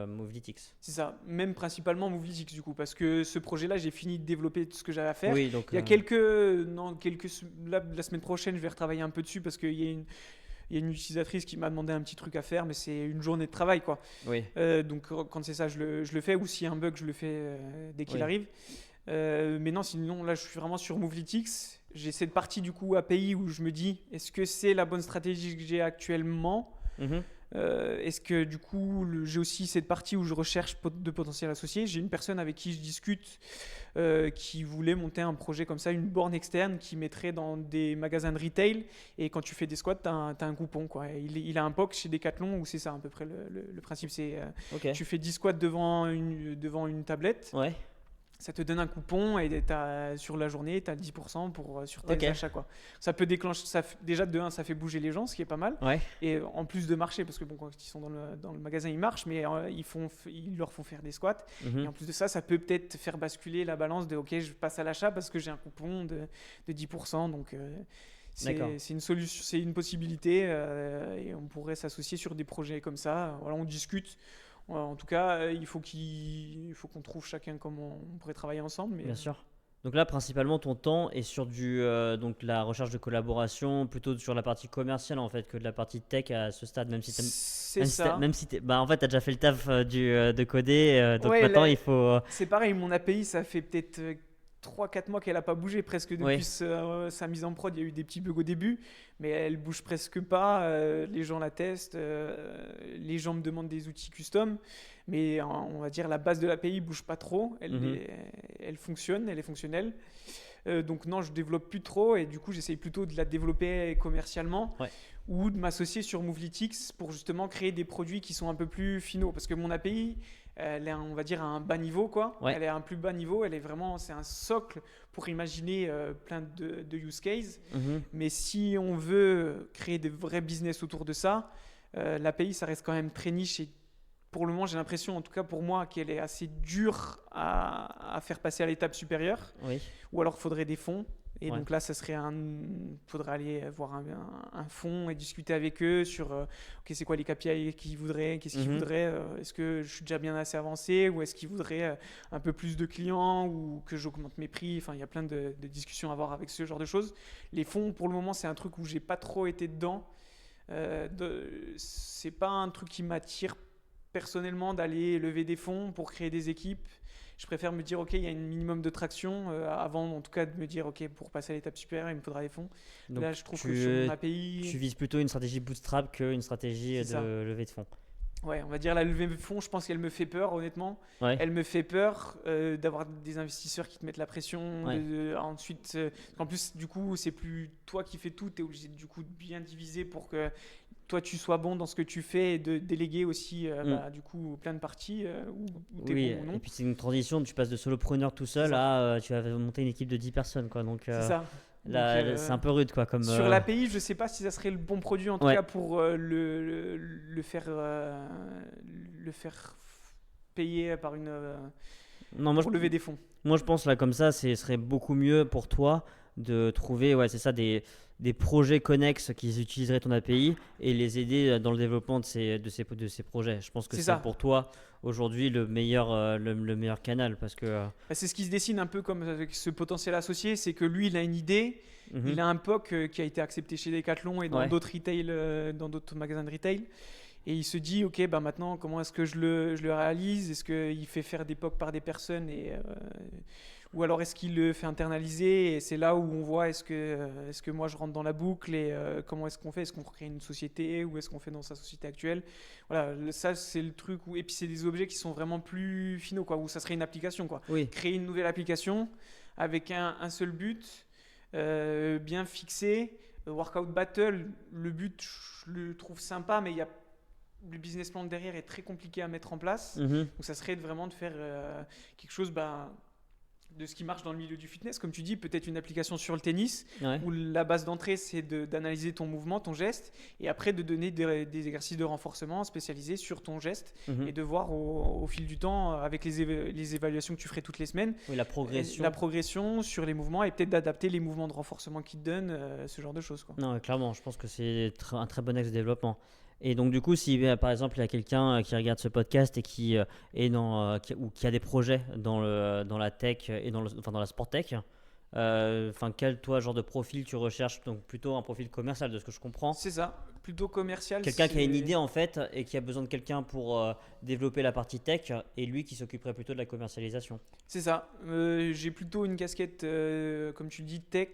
Movelitix. C'est ça, même principalement Movelitix du coup, parce que ce projet-là, j'ai fini de développer tout ce que j'avais à faire. Oui, donc Il y a la semaine prochaine, je vais retravailler un peu dessus parce qu'il y a une utilisatrice qui m'a demandé un petit truc à faire, mais c'est une journée de travail, quoi. oui, Donc quand c'est ça, je le fais, ou s'il y a un bug, je le fais dès qu'il Oui. arrive. Mais non, sinon là, je suis vraiment sur Movelitix. J'ai cette partie du coup API où je me dis, est-ce que c'est la bonne stratégie que j'ai actuellement? Mhm. Est-ce que du coup, j'ai aussi cette partie où je recherche de potentiels associés? J'ai une personne avec qui je discute qui voulait monter un projet comme ça, une borne externe qui mettrait dans des magasins de retail. Et quand tu fais des squats, tu as un coupon, quoi. Il a un POC chez Decathlon où c'est ça à peu près le principe. C'est Ok. tu fais 10 squats devant une tablette. Ouais. Ça te donne un coupon et sur la journée, tu as 10% sur tes Ok. achats, quoi. Ça peut déclencher, déjà de 1, ça fait bouger les gens, ce qui est pas mal. Ouais. Et en plus de marcher, parce que bon, quand ils sont dans le magasin, ils marchent, mais ils leur font faire des squats. Mhm. Et en plus de ça, ça peut peut-être faire basculer la balance de ok, je passe à l'achat parce que j'ai un coupon de 10%. Donc D'accord. c'est une solution, c'est une possibilité et on pourrait s'associer sur des projets comme ça. Voilà, on discute. En tout cas, il faut qu'on trouve chacun comment on pourrait travailler ensemble. Mais Bien sûr. Donc là, principalement, ton temps est sur donc la recherche de collaboration, plutôt sur la partie commerciale en fait que de la partie tech à ce stade, même si c'est ça. bah en fait, t'as déjà fait le taf de coder, donc Ouais, maintenant là- il faut. C'est pareil, mon API, ça fait peut-être 3-4 mois qu'elle n'a pas bougé, presque depuis Ouais. sa mise en prod. Il y a eu des petits bugs au début, mais elle bouge presque pas. Les gens la testent, les gens me demandent des outils custom, mais on va dire la base de l'API bouge pas trop. Mhm. Elle fonctionne, elle est fonctionnelle. Donc non, je développe plus trop et du coup j'essaye plutôt de la développer commercialement Ouais. ou de m'associer sur Movelitix pour justement créer des produits qui sont un peu plus finaux, parce que mon API elle est on va dire à un bas niveau, quoi. Ouais. Elle est à un plus bas niveau, c'est un socle pour imaginer plein de use cases. Mhm. Mais si on veut créer des vrais business autour de ça, l'API ça reste quand même très niche et pour le moment j'ai l'impression, en tout cas pour moi, qu'elle est assez dure à faire passer à l'étape supérieure, Oui. ou alors il faudrait des fonds. Et Ouais. donc là, faudrait aller voir un fonds et discuter avec eux sur ok, c'est quoi les KPI qu'ils voudraient, qu'est-ce qu'ils Mhm. voudraient, est-ce que je suis déjà bien assez avancé ou est-ce qu'ils voudraient un peu plus de clients ou que j'augmente mes prix. Enfin, il y a plein de discussions à avoir avec ce genre de choses. Les fonds, pour le moment, c'est un truc où j'ai pas trop été dedans. C'est pas un truc qui m'attire personnellement d'aller lever des fonds pour créer des équipes. Je préfère me dire, ok, il y a un minimum de traction avant, en tout cas, de me dire, ok, pour passer à l'étape supérieure, il me faudra des fonds. Donc Là, je trouve que tu, sur mon API, tu vises plutôt une stratégie bootstrap qu'une stratégie C'est ça. de levée de fonds. ouais, on va dire la levée de fonds, je pense qu'elle me fait peur, honnêtement. Ouais. Elle me fait peur d'avoir des investisseurs qui te mettent la pression. Ouais. Ensuite, en plus, du coup, c'est plus toi qui fais tout, tu es obligé du coup de bien diviser pour que toi tu sois bon dans ce que tu fais et de déléguer aussi du coup plein de parties où tu es Oui, bon ou non. et puis c'est une transition, tu passes de solopreneur tout seul C'est ça. à tu vas monter une équipe de 10 personnes quoi. Donc C'est ça. là, Donc, c'est un peu rude quoi comme sur l'API, je ne sais pas si ça serait le bon produit en tout Ouais. cas pour le faire payer par Non, moi pour lever des fonds. Moi, je pense là comme ça, ce serait beaucoup mieux pour toi de trouver, ouais, c'est ça, des projets connexes qui utiliseraient ton API et les aider dans le développement de ces projets. Je pense que C'est c'est ça. pour toi aujourd'hui le meilleur canal parce que Bah, c'est ce qui se dessine un peu comme avec ce potentiel associé, c'est que lui, il a une idée, mhm. il a un POC qui a été accepté chez Decathlon et dans Ouais. d'autres retail, dans d'autres magasins de retail. Et il se dit, ok, bah maintenant, comment est-ce que je le réalise? Est-ce qu'il fait faire des POC par des personnes ou alors est-ce qu'il le fait internaliser? Et c'est là où on voit, est-ce que moi je rentre dans la boucle et comment est-ce qu'on fait? Est-ce qu'on crée une société ou est-ce qu'on fait dans sa société actuelle? Voilà, ça c'est le truc. Et puis c'est des objets qui sont vraiment plus finaux, quoi, où ça serait une application, quoi. Oui. Créer une nouvelle application avec un seul but, bien fixé. Workout Battle, le but, je le trouve sympa, mais le business plan derrière est très compliqué à mettre en place. Mhm. Donc ça serait vraiment de faire quelque chose de ce qui marche dans le milieu du fitness. Comme tu dis, peut-être une application sur le tennis, Ouais. où la base d'entrée, c'est d'analyser ton mouvement, ton geste, et après de donner des exercices de renforcement spécialisés sur ton geste, Mhm. et de voir au fil du temps, avec les évaluations que tu ferais toutes les semaines, Oui, la progression. la progression sur les mouvements, et peut-être d'adapter les mouvements de renforcement qu'ils te donnent, ce genre de choses, quoi. Non, clairement, je pense que c'est un très bon axe de développement. Et donc, du coup, si par exemple, il y a quelqu'un qui regarde ce podcast et qui est ou qui a des projets dans la tech et dans la sport tech, quel genre de profil tu recherches? Donc, plutôt un profil commercial, de ce que je comprends. C'est ça, plutôt commercial. Quelqu'un qui a une idée en fait et qui a besoin de quelqu'un pour développer la partie tech et lui qui s'occuperait plutôt de la commercialisation. C'est ça. J'ai plutôt une casquette, comme tu le dis, tech.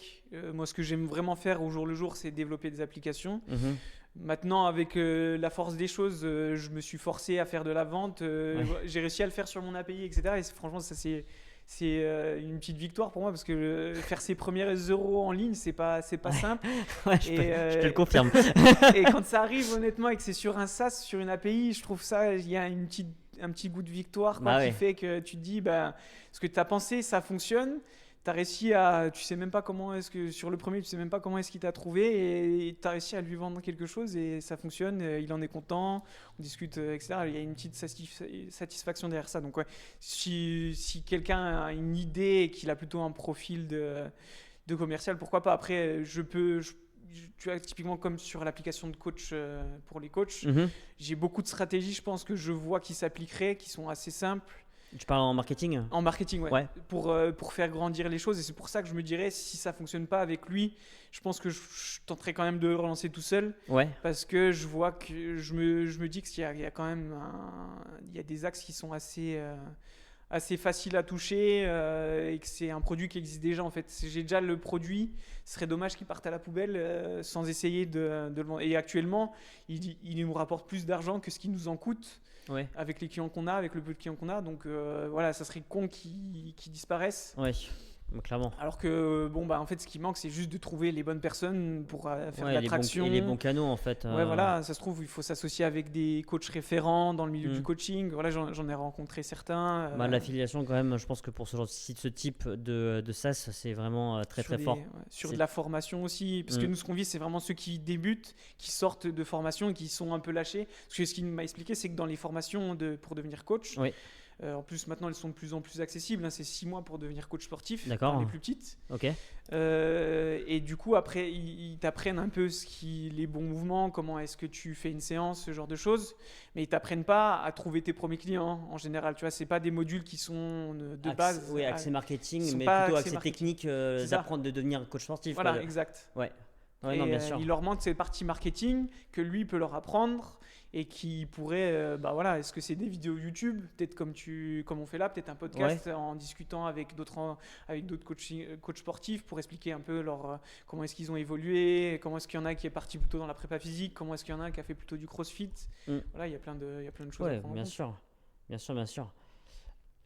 Moi, ce que j'aime vraiment faire au jour le jour, c'est développer des applications. Mhm. Maintenant, avec la force des choses, je me suis forcé à faire de la vente. J'ai réussi à le faire sur mon API, etc. Et franchement, ça c'est une petite victoire pour moi parce que faire ses premiers euros en ligne, c'est pas simple. Ouais, je te le confirme. Et quand ça arrive, honnêtement, et que c'est sur un SaaS, sur une API, je trouve ça, il y a un petit goût de victoire, quoi, qui fait que tu te dis, ce que tu as pensé, ça fonctionne. Tu as réussi tu sais même pas comment est-ce que, sur le premier, tu sais même pas comment est-ce qu'il t'a trouvé et tu as réussi à lui vendre quelque chose et ça fonctionne, il en est content, on discute, etc. Il y a une petite satisfaction derrière ça. Donc, ouais, si quelqu'un a une idée et qu'il a plutôt un profil de commercial, pourquoi pas. Après, tu vois, typiquement comme sur l'application de coach pour les coachs, Mhm. j'ai beaucoup de stratégies, je pense, que je vois qui s'appliqueraient, qui sont assez simples. Tu parles en marketing? En marketing, ouais. Ouais. Pour faire grandir les choses. Et c'est pour ça que je me dirais, si ça fonctionne pas avec lui, je pense que je tenterai quand même de le relancer tout seul. Ouais. Parce que je vois que je me dis qu'il y a quand même il y a des axes qui sont assez faciles à toucher et que c'est un produit qui existe déjà en fait. J'ai déjà le produit, ce serait dommage qu'il parte à la poubelle sans essayer de le vendre. Et actuellement, il nous rapporte plus d'argent que ce qui nous en coûte. Ouais. Avec les clients qu'on a, avec le peu de clients qu'on a. Donc voilà, ça serait con qu'ils disparaissent. Ouais. Clairement. Alors que, en fait, ce qui manque, c'est juste de trouver les bonnes personnes pour faire de l'attraction. Et les bons canaux, en fait. Ouais, voilà, ça se trouve, il faut s'associer avec des coachs référents dans le milieu Mm. du coaching. Voilà, j'en ai rencontré certains. L'affiliation, quand même, je pense que pour ce type de SaaS, c'est vraiment très très fort. Sur de la formation aussi. Parce que nous, ce qu'on vit, c'est vraiment ceux qui débutent, qui sortent de formation et qui sont un peu lâchés. Parce que ce qu'il m'a expliqué, c'est que dans les formations pour devenir coach, Oui. en plus, maintenant, elles sont de plus en plus accessibles. C'est 6 mois pour devenir coach sportif, D'accord. dans les plus petites. Ok. Et du coup, après, ils t'apprennent un peu les bons mouvements, comment est-ce que tu fais une séance, ce genre de choses. Mais ils t'apprennent pas à trouver tes premiers clients en général. Tu vois, c'est pas des modules qui sont de base. Oui, accès marketing, sont mais pas plutôt axés accès marketing. technique, d'apprendre de devenir coach sportif. Voilà, quoi. exact. Ouais. Ouais, Et, non, bien sûr. il leur manque cette partie marketing que lui peut leur apprendre et qui pourrait, est-ce que c'est des vidéos YouTube, peut-être comme on fait là, peut-être un podcast en discutant avec d'autres coachs sportifs pour expliquer un peu comment est-ce qu'ils ont évolué, comment est-ce qu'il y en a qui est parti plutôt dans la prépa physique, comment est-ce qu'il y en a qui a fait plutôt du crossfit. Voilà, il y a plein de choses à prendre en bien compte. sûr. Bien sûr.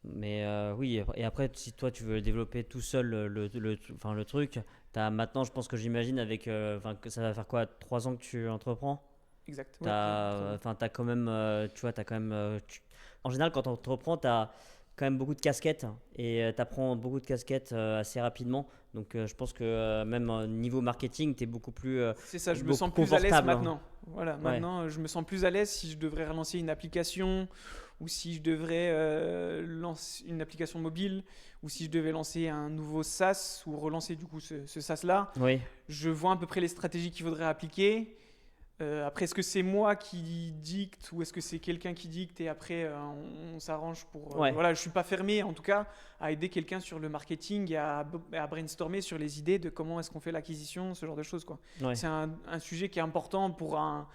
Mais oui, et après, si toi tu veux développer tout seul le truc, maintenant, je pense que j'imagine que ça va faire quoi, 3 ans que tu entreprends? Exact. T'as quand même, en général, quand tu entreprends, tu as quand même beaucoup de casquettes et tu apprends beaucoup de casquettes assez rapidement. Donc, je pense que même niveau marketing, tu es beaucoup plus c'est ça, je me beaucoup sens plus à l'aise confortable. maintenant. Voilà, maintenant, je me sens plus à l'aise si je devrais relancer une application ou si je devrais lancer une application mobile ou si je devais lancer un nouveau SaaS ou relancer du coup ce SaaS-là. Oui. Je vois à peu près les stratégies qu'il faudrait appliquer. Après, est-ce que c'est moi qui dicte ou est-ce que c'est quelqu'un qui dicte et après on s'arrange pour... Voilà, je ne suis pas fermé en tout cas à aider quelqu'un sur le marketing et à brainstormer sur les idées de comment est-ce qu'on fait l'acquisition, ce genre de choses, quoi. Ouais. C'est un sujet qui est important pour un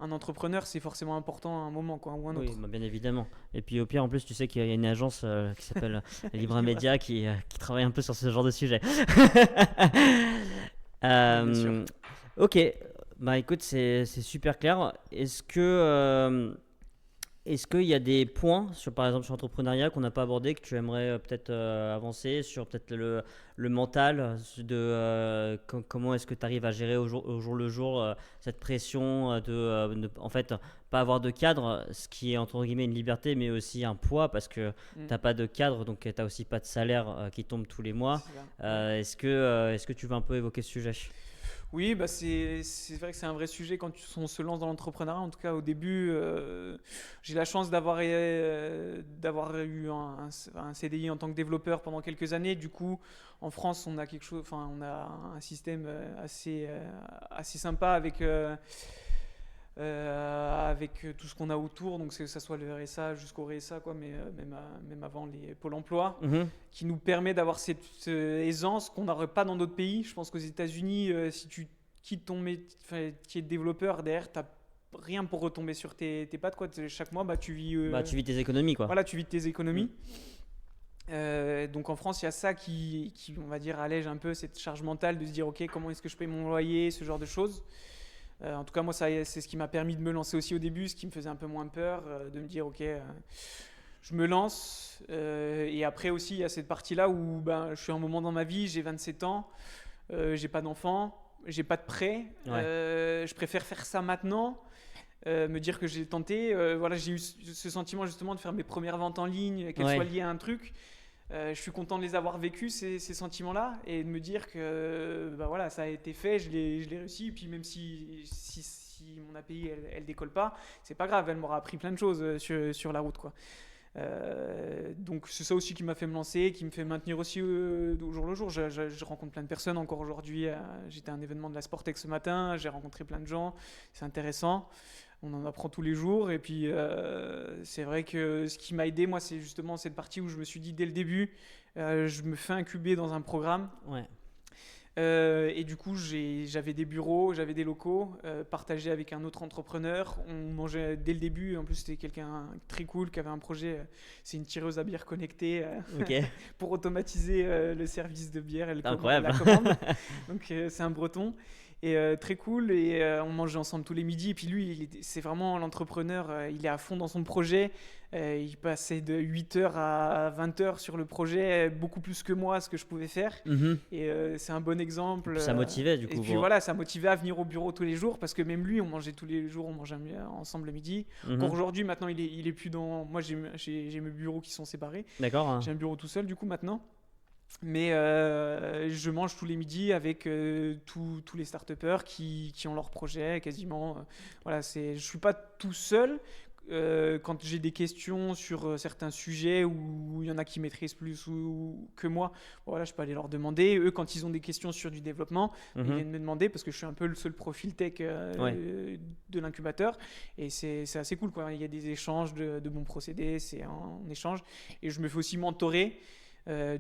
un entrepreneur, c'est forcément important à un moment quoi, ou un Oui, autre. bah, bien évidemment. Et puis au pire, en plus, tu sais qu'il y a une agence qui s'appelle Libra Libra. Media qui travaille un peu sur ce genre de sujet. Oui, bien sûr. Euh, ok, bah écoute, c'est super clair. Est-ce qu'il y a des points, par exemple sur l'entrepreneuriat, qu'on n'a pas abordé, que tu aimerais peut-être avancer sur peut-être le mental, comment est-ce que tu arrives à gérer au jour le jour cette pression en fait, pas avoir de cadre, ce qui est entre guillemets une liberté, mais aussi un poids, parce que tu Mm. n'as pas de cadre, donc tu n'as aussi pas de salaire qui tombe tous les mois. C'est ça. Ouais. Est-ce que tu veux un peu évoquer ce sujet? Oui, bah c'est vrai que c'est un vrai sujet quand on se lance dans l'entrepreneuriat. En tout cas, au début, j'ai la chance d'avoir eu un CDI en tant que développeur pendant quelques années. Du coup, en France, on a quelque chose, enfin, on a un système assez sympa avec tout ce qu'on a autour, donc que ça soit le RSA jusqu'au RSA, quoi, mais même avant les Pôle emploi, Mhm. qui nous permet d'avoir cette aisance qu'on n'aurait pas dans d'autres pays. Je pense qu'aux États-Unis, si tu quittes ton métier, enfin, qui est développeur, derrière, tu n'as rien pour retomber sur tes pattes, quoi. Chaque mois, bah, tu vis, Bah, tu vis tes économies, quoi. voilà, tu vis de tes Mm. économies. Donc en France, il y a ça qui, on va dire, allège un peu cette charge mentale de se dire, ok, comment est-ce que je paye mon loyer, ce genre de choses. En tout cas, moi, c'est ce qui m'a permis de me lancer aussi au début, ce qui me faisait un peu moins peur, de me dire, ok, je me lance. Et après aussi, il y a cette partie-là où ben, je suis à un moment dans ma vie, j'ai 27 ans, j'ai pas d'enfant, j'ai pas de prêt. Ouais. Je préfère faire ça maintenant, me dire que j'ai tenté. Voilà, j'ai eu ce sentiment justement de faire mes premières ventes en ligne, qu'elles Ouais. soient liées à un truc. Je suis content de les avoir vécus, ces sentiments-là, et de me dire que bah voilà, ça a été fait, je l'ai réussi. Et puis même si mon API elle décolle pas, c'est pas grave, elle m'aura appris plein de choses sur la route, quoi. Donc c'est ça aussi qui m'a fait me lancer, qui me fait maintenir aussi au jour le jour. Je rencontre plein de personnes encore aujourd'hui. J'étais à un événement de la Sportec ce matin, j'ai rencontré plein de gens, c'est intéressant. On en apprend tous les jours. Et puis c'est vrai que ce qui m'a aidé, moi, c'est justement cette partie où je me suis dit dès le début, je me fais incuber dans un programme. Ouais. Et du coup, j'avais des bureaux, j'avais des locaux partagés avec un autre entrepreneur. On mangeait dès le début. En plus, c'était quelqu'un très cool qui avait un projet. C'est une tireuse à bière connectée Ok. pour automatiser le service de bière et C'est incroyable. la commande. Donc, c'est un breton. Et très cool. Et on mangeait ensemble tous les midis. Et puis lui, c'est vraiment l'entrepreneur. Il est à fond dans son projet. Il passait de 8h à 20h sur le projet, beaucoup plus que moi, ce que je pouvais faire. Mhm. Et c'est un bon exemple. Puis ça motivait du Et coup. puis voilà, ça motivait à venir au bureau tous les jours parce que même lui, on mangeait tous les jours, on mangeait ensemble le midi. Mhm. Encore aujourd'hui, maintenant, il est plus dans. Moi, j'ai mes bureaux qui sont séparés. D'accord. Hein. J'ai un bureau tout seul du coup maintenant. Mais je mange tous les midis avec tous les start-upers qui ont leur projet quasiment. Voilà, je suis pas tout seul. Quand j'ai des questions sur certains sujets où il y en a qui maîtrisent plus que moi, voilà, je peux aller leur demander. Eux, quand ils ont des questions sur du développement, ils Mhm. viennent me demander parce que je suis un peu le seul profil tech Ouais. de l'incubateur. Et c'est assez cool, quoi. Il y a des échanges de bons procédés, c'est un échange. Et je me fais aussi mentorer.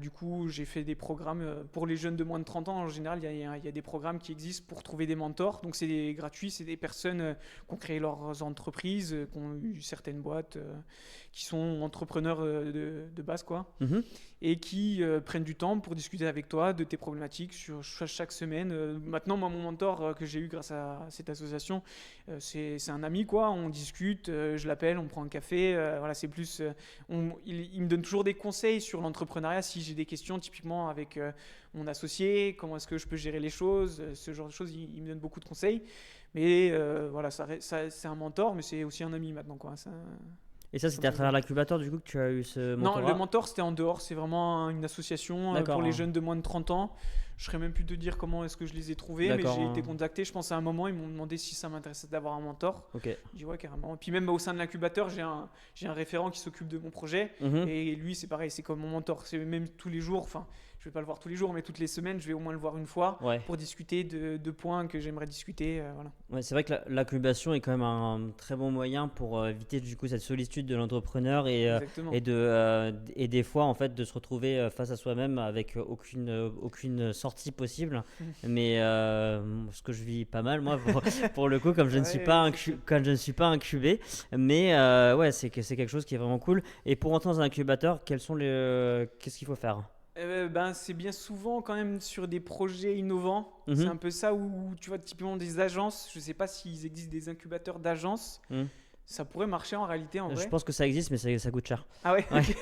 Du coup, j'ai fait des programmes pour les jeunes de moins de 30 ans. En général, il y a des programmes qui existent pour trouver des mentors. Donc, c'est gratuit. C'est des personnes qui ont créé leurs entreprises, qui ont eu certaines boîtes, qui sont entrepreneurs de base, quoi, Mhm. et qui prennent du temps pour discuter avec toi de tes problématiques sur chaque semaine. Maintenant, moi, mon mentor que j'ai eu grâce à cette association, c'est un ami, quoi. On discute, je l'appelle, on prend un café. Voilà, c'est plus. Il me donne toujours des conseils sur l'entrepreneuriat si j'ai des questions, typiquement avec mon associé, comment est-ce que je peux gérer les choses, ce genre de choses. Il me donne beaucoup de conseils. Mais voilà, c'est un mentor, mais c'est aussi un ami maintenant, quoi. Et ça, c'était à travers l'incubateur du coup que tu as eu ce Non, mentorat? le mentor, c'était en dehors. C'est vraiment une association D'accord, pour les hein. jeunes de moins de 30 ans. Je ne saurais même plus te dire comment est-ce que je les ai trouvés, mais D'accord, j'ai hein. été contacté. Je pense à un moment, ils m'ont demandé si ça m'intéressait d'avoir un mentor. Ok. J'ai dit ouais, carrément. Et puis même au sein de l'incubateur, j'ai un référent qui s'occupe de mon projet. Mhm. Et lui, c'est pareil, c'est comme mon mentor. C'est même tous les jours, enfin, je vais pas le voir tous les jours, mais toutes les semaines, je vais au moins le voir une fois Ouais. pour discuter de points que j'aimerais discuter. Voilà. Ouais, c'est vrai que l'incubation est quand même un très bon moyen pour éviter du coup cette solitude de l'entrepreneur Exactement. et des fois en fait de se retrouver face à soi-même avec aucune sorte sorties possibles. Mais ce que je vis pas mal, moi, pour le coup, comme je ne suis Ouais, pas c'est sûr. comme je ne suis pas incubé. Mais ouais, c'est quelque chose qui est vraiment cool. Et pour entrer dans un incubateur, qu'est-ce qu'il faut faire? Ben, c'est bien souvent quand même sur des projets innovants. C'est Mhm, un peu ça où tu vois typiquement des agences. Je sais pas s'il existe des incubateurs d'agences. mhm. Ça pourrait marcher en réalité en Je vrai. pense que ça existe, mais ça coûte cher. Ah ouais, Ouais. ok.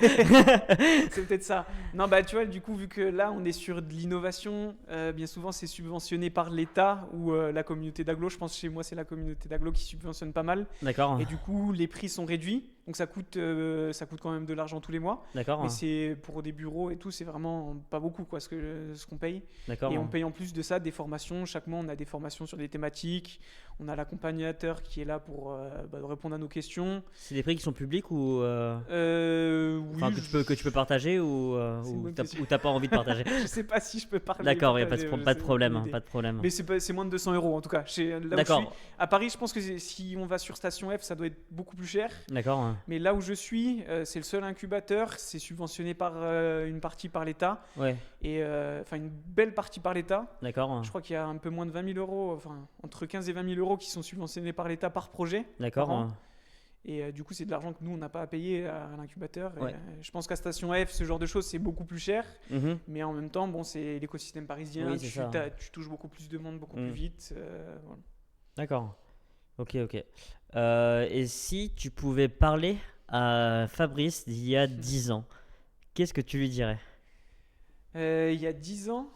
C'est peut-être ça. Non, bah tu vois, du coup, vu que là, on est sur de l'innovation, bien souvent, c'est subventionné par l'État ou la communauté d'agglo. Je pense que chez moi, c'est la communauté d'agglo qui subventionne pas mal. D'accord, Et du coup, les prix sont réduits. Donc ça coûte quand même de l'argent tous les mois. Mais d'accord, c'est pour des bureaux et tout, c'est vraiment pas beaucoup quoi, ce qu'on paye. Et on d'accord. paye en plus de ça des formations. Chaque mois, on a des formations sur des thématiques. On a l'accompagnateur qui est là pour répondre à nos questions. C'est des prix qui sont publics ou Oui, enfin que tu peux partager c'est une bonne question. ou t'as pas envie de partager? Je sais pas si je peux parler. D'accord, il y a Partager, pas de c'est problème, aucune hein, idée. pas de problème. Mais c'est moins de 200 euros en tout cas. Là où je suis. D'accord, À Paris, je pense que si on va sur Station F, ça doit être beaucoup plus cher. d'accord, Mais là où je suis, c'est le seul incubateur. C'est subventionné par une partie par l'État. ouais, Et enfin, une belle partie par l'État. d'accord, Je crois qu'il y a un peu moins de 20 000 euros, enfin, entre 15 et 20 000 euros qui sont subventionnés par l'État par projet, par d'accord, an. Et du coup, c'est de l'argent que nous, on n'a pas à payer à l'incubateur. Et, ouais. je pense qu'à Station F, ce genre de choses, c'est beaucoup plus cher. Mhm. Mais en même temps, bon, c'est l'écosystème parisien. Oui, c'est ça. Tu touches beaucoup plus de monde, beaucoup plus Mm. vite. Voilà. D'accord, ok, ok. Et si tu pouvais parler à Fabrice d'il y a 10 ans, qu'est-ce que tu lui dirais? Il y a 10 ans,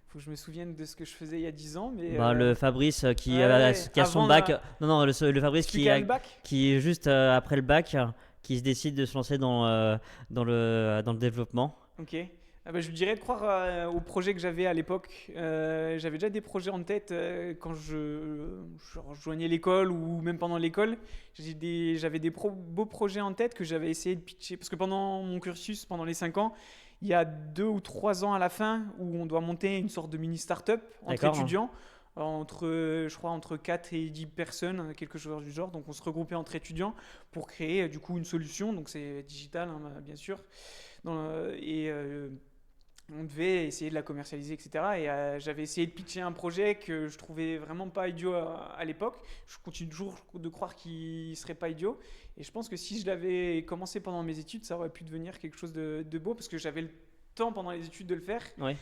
faut que je me souvienne de ce que je faisais il y a 10 ans. Mais Bah, le Fabrice ouais, qui a son avant bac. la- Non, non, le Fabrice celui qui a le bac. qui est juste après le bac, qui se décide de se lancer dans le développement. Ok. Ah bah, je lui dirais de croire au projet que j'avais à l'époque. J'avais déjà des projets en tête quand je rejoignais l'école ou même pendant l'école. J'avais des beaux projets en tête que j'avais essayé de pitcher. Parce que pendant mon cursus, pendant les 5 ans, il y a 2 ou 3 ans à la fin où on doit monter une sorte de mini start-up entre D'accord. étudiants. Je crois, entre 4 et 10 personnes, quelque chose du genre. Donc on se regroupait entre étudiants pour créer du coup une solution. Donc c'est digital, hein, bien sûr. On devait essayer de la commercialiser, etc. Et j'avais essayé de pitcher un projet que je trouvais vraiment pas idiot à l'époque. Je continue toujours de croire qu'il serait pas idiot. Et je pense que si je l'avais commencé pendant mes études, ça aurait pu devenir quelque chose de beau parce que j'avais le temps pendant les études de le faire. Ouais.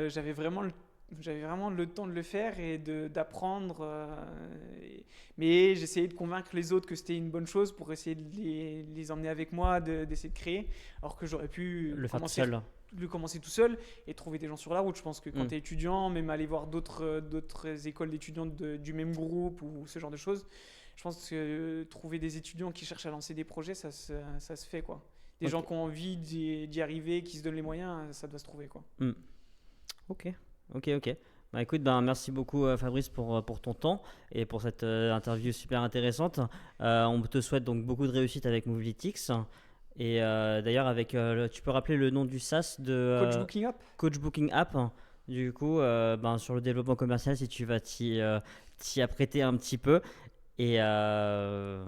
J'avais vraiment le temps de le faire et d'apprendre. Mais j'essayais de convaincre les autres que c'était une bonne chose pour essayer de les emmener avec moi, d'essayer de créer. Alors que j'aurais pu Le faire tout seul. le commencer tout seul et trouver des gens sur la route. Je pense que quand Mm. tu es étudiant, même aller voir d'autres écoles d'étudiants du même groupe ou ce genre de choses, je pense que trouver des étudiants qui cherchent à lancer des projets, ça se fait quoi. Des Ok. gens qui ont envie d'y arriver, qui se donnent les moyens, ça doit se trouver quoi. Mm. Ok, ok, ok. Bah écoute, ben, merci beaucoup Fabrice pour ton temps et pour cette interview super intéressante. On te souhaite donc beaucoup de réussite avec Movilytics. Et d'ailleurs, tu peux rappeler le nom du SaaS de Coach Booking App. Coach Booking App. Du coup, ben, sur le développement commercial, si tu vas t'y apprêter un petit peu. Et un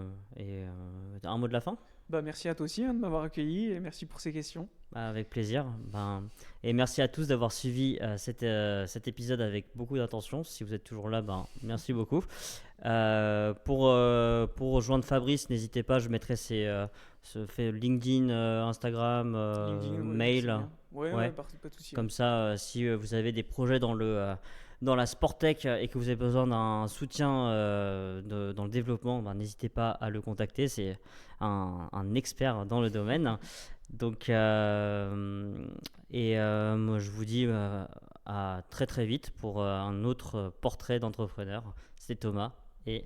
mot de la fin? Bah, merci à toi aussi hein, de m'avoir accueilli et merci pour ces questions. Bah, avec plaisir. Ben, et merci à tous d'avoir suivi cet épisode avec beaucoup d'attention. Si vous êtes toujours là, ben, merci beaucoup. Pour rejoindre Fabrice, n'hésitez pas, je mettrai LinkedIn, Instagram, LinkedIn, ouais, c'est mail. bien. Ouais, Ouais. pas de souci. Comme ça, si vous avez des projets dans la Sporttech et que vous avez besoin d'un soutien dans le développement, ben, n'hésitez pas à le contacter. C'est un expert dans le domaine. Donc, moi, je vous dis à très très vite pour un autre portrait d'entrepreneur. C'était Thomas et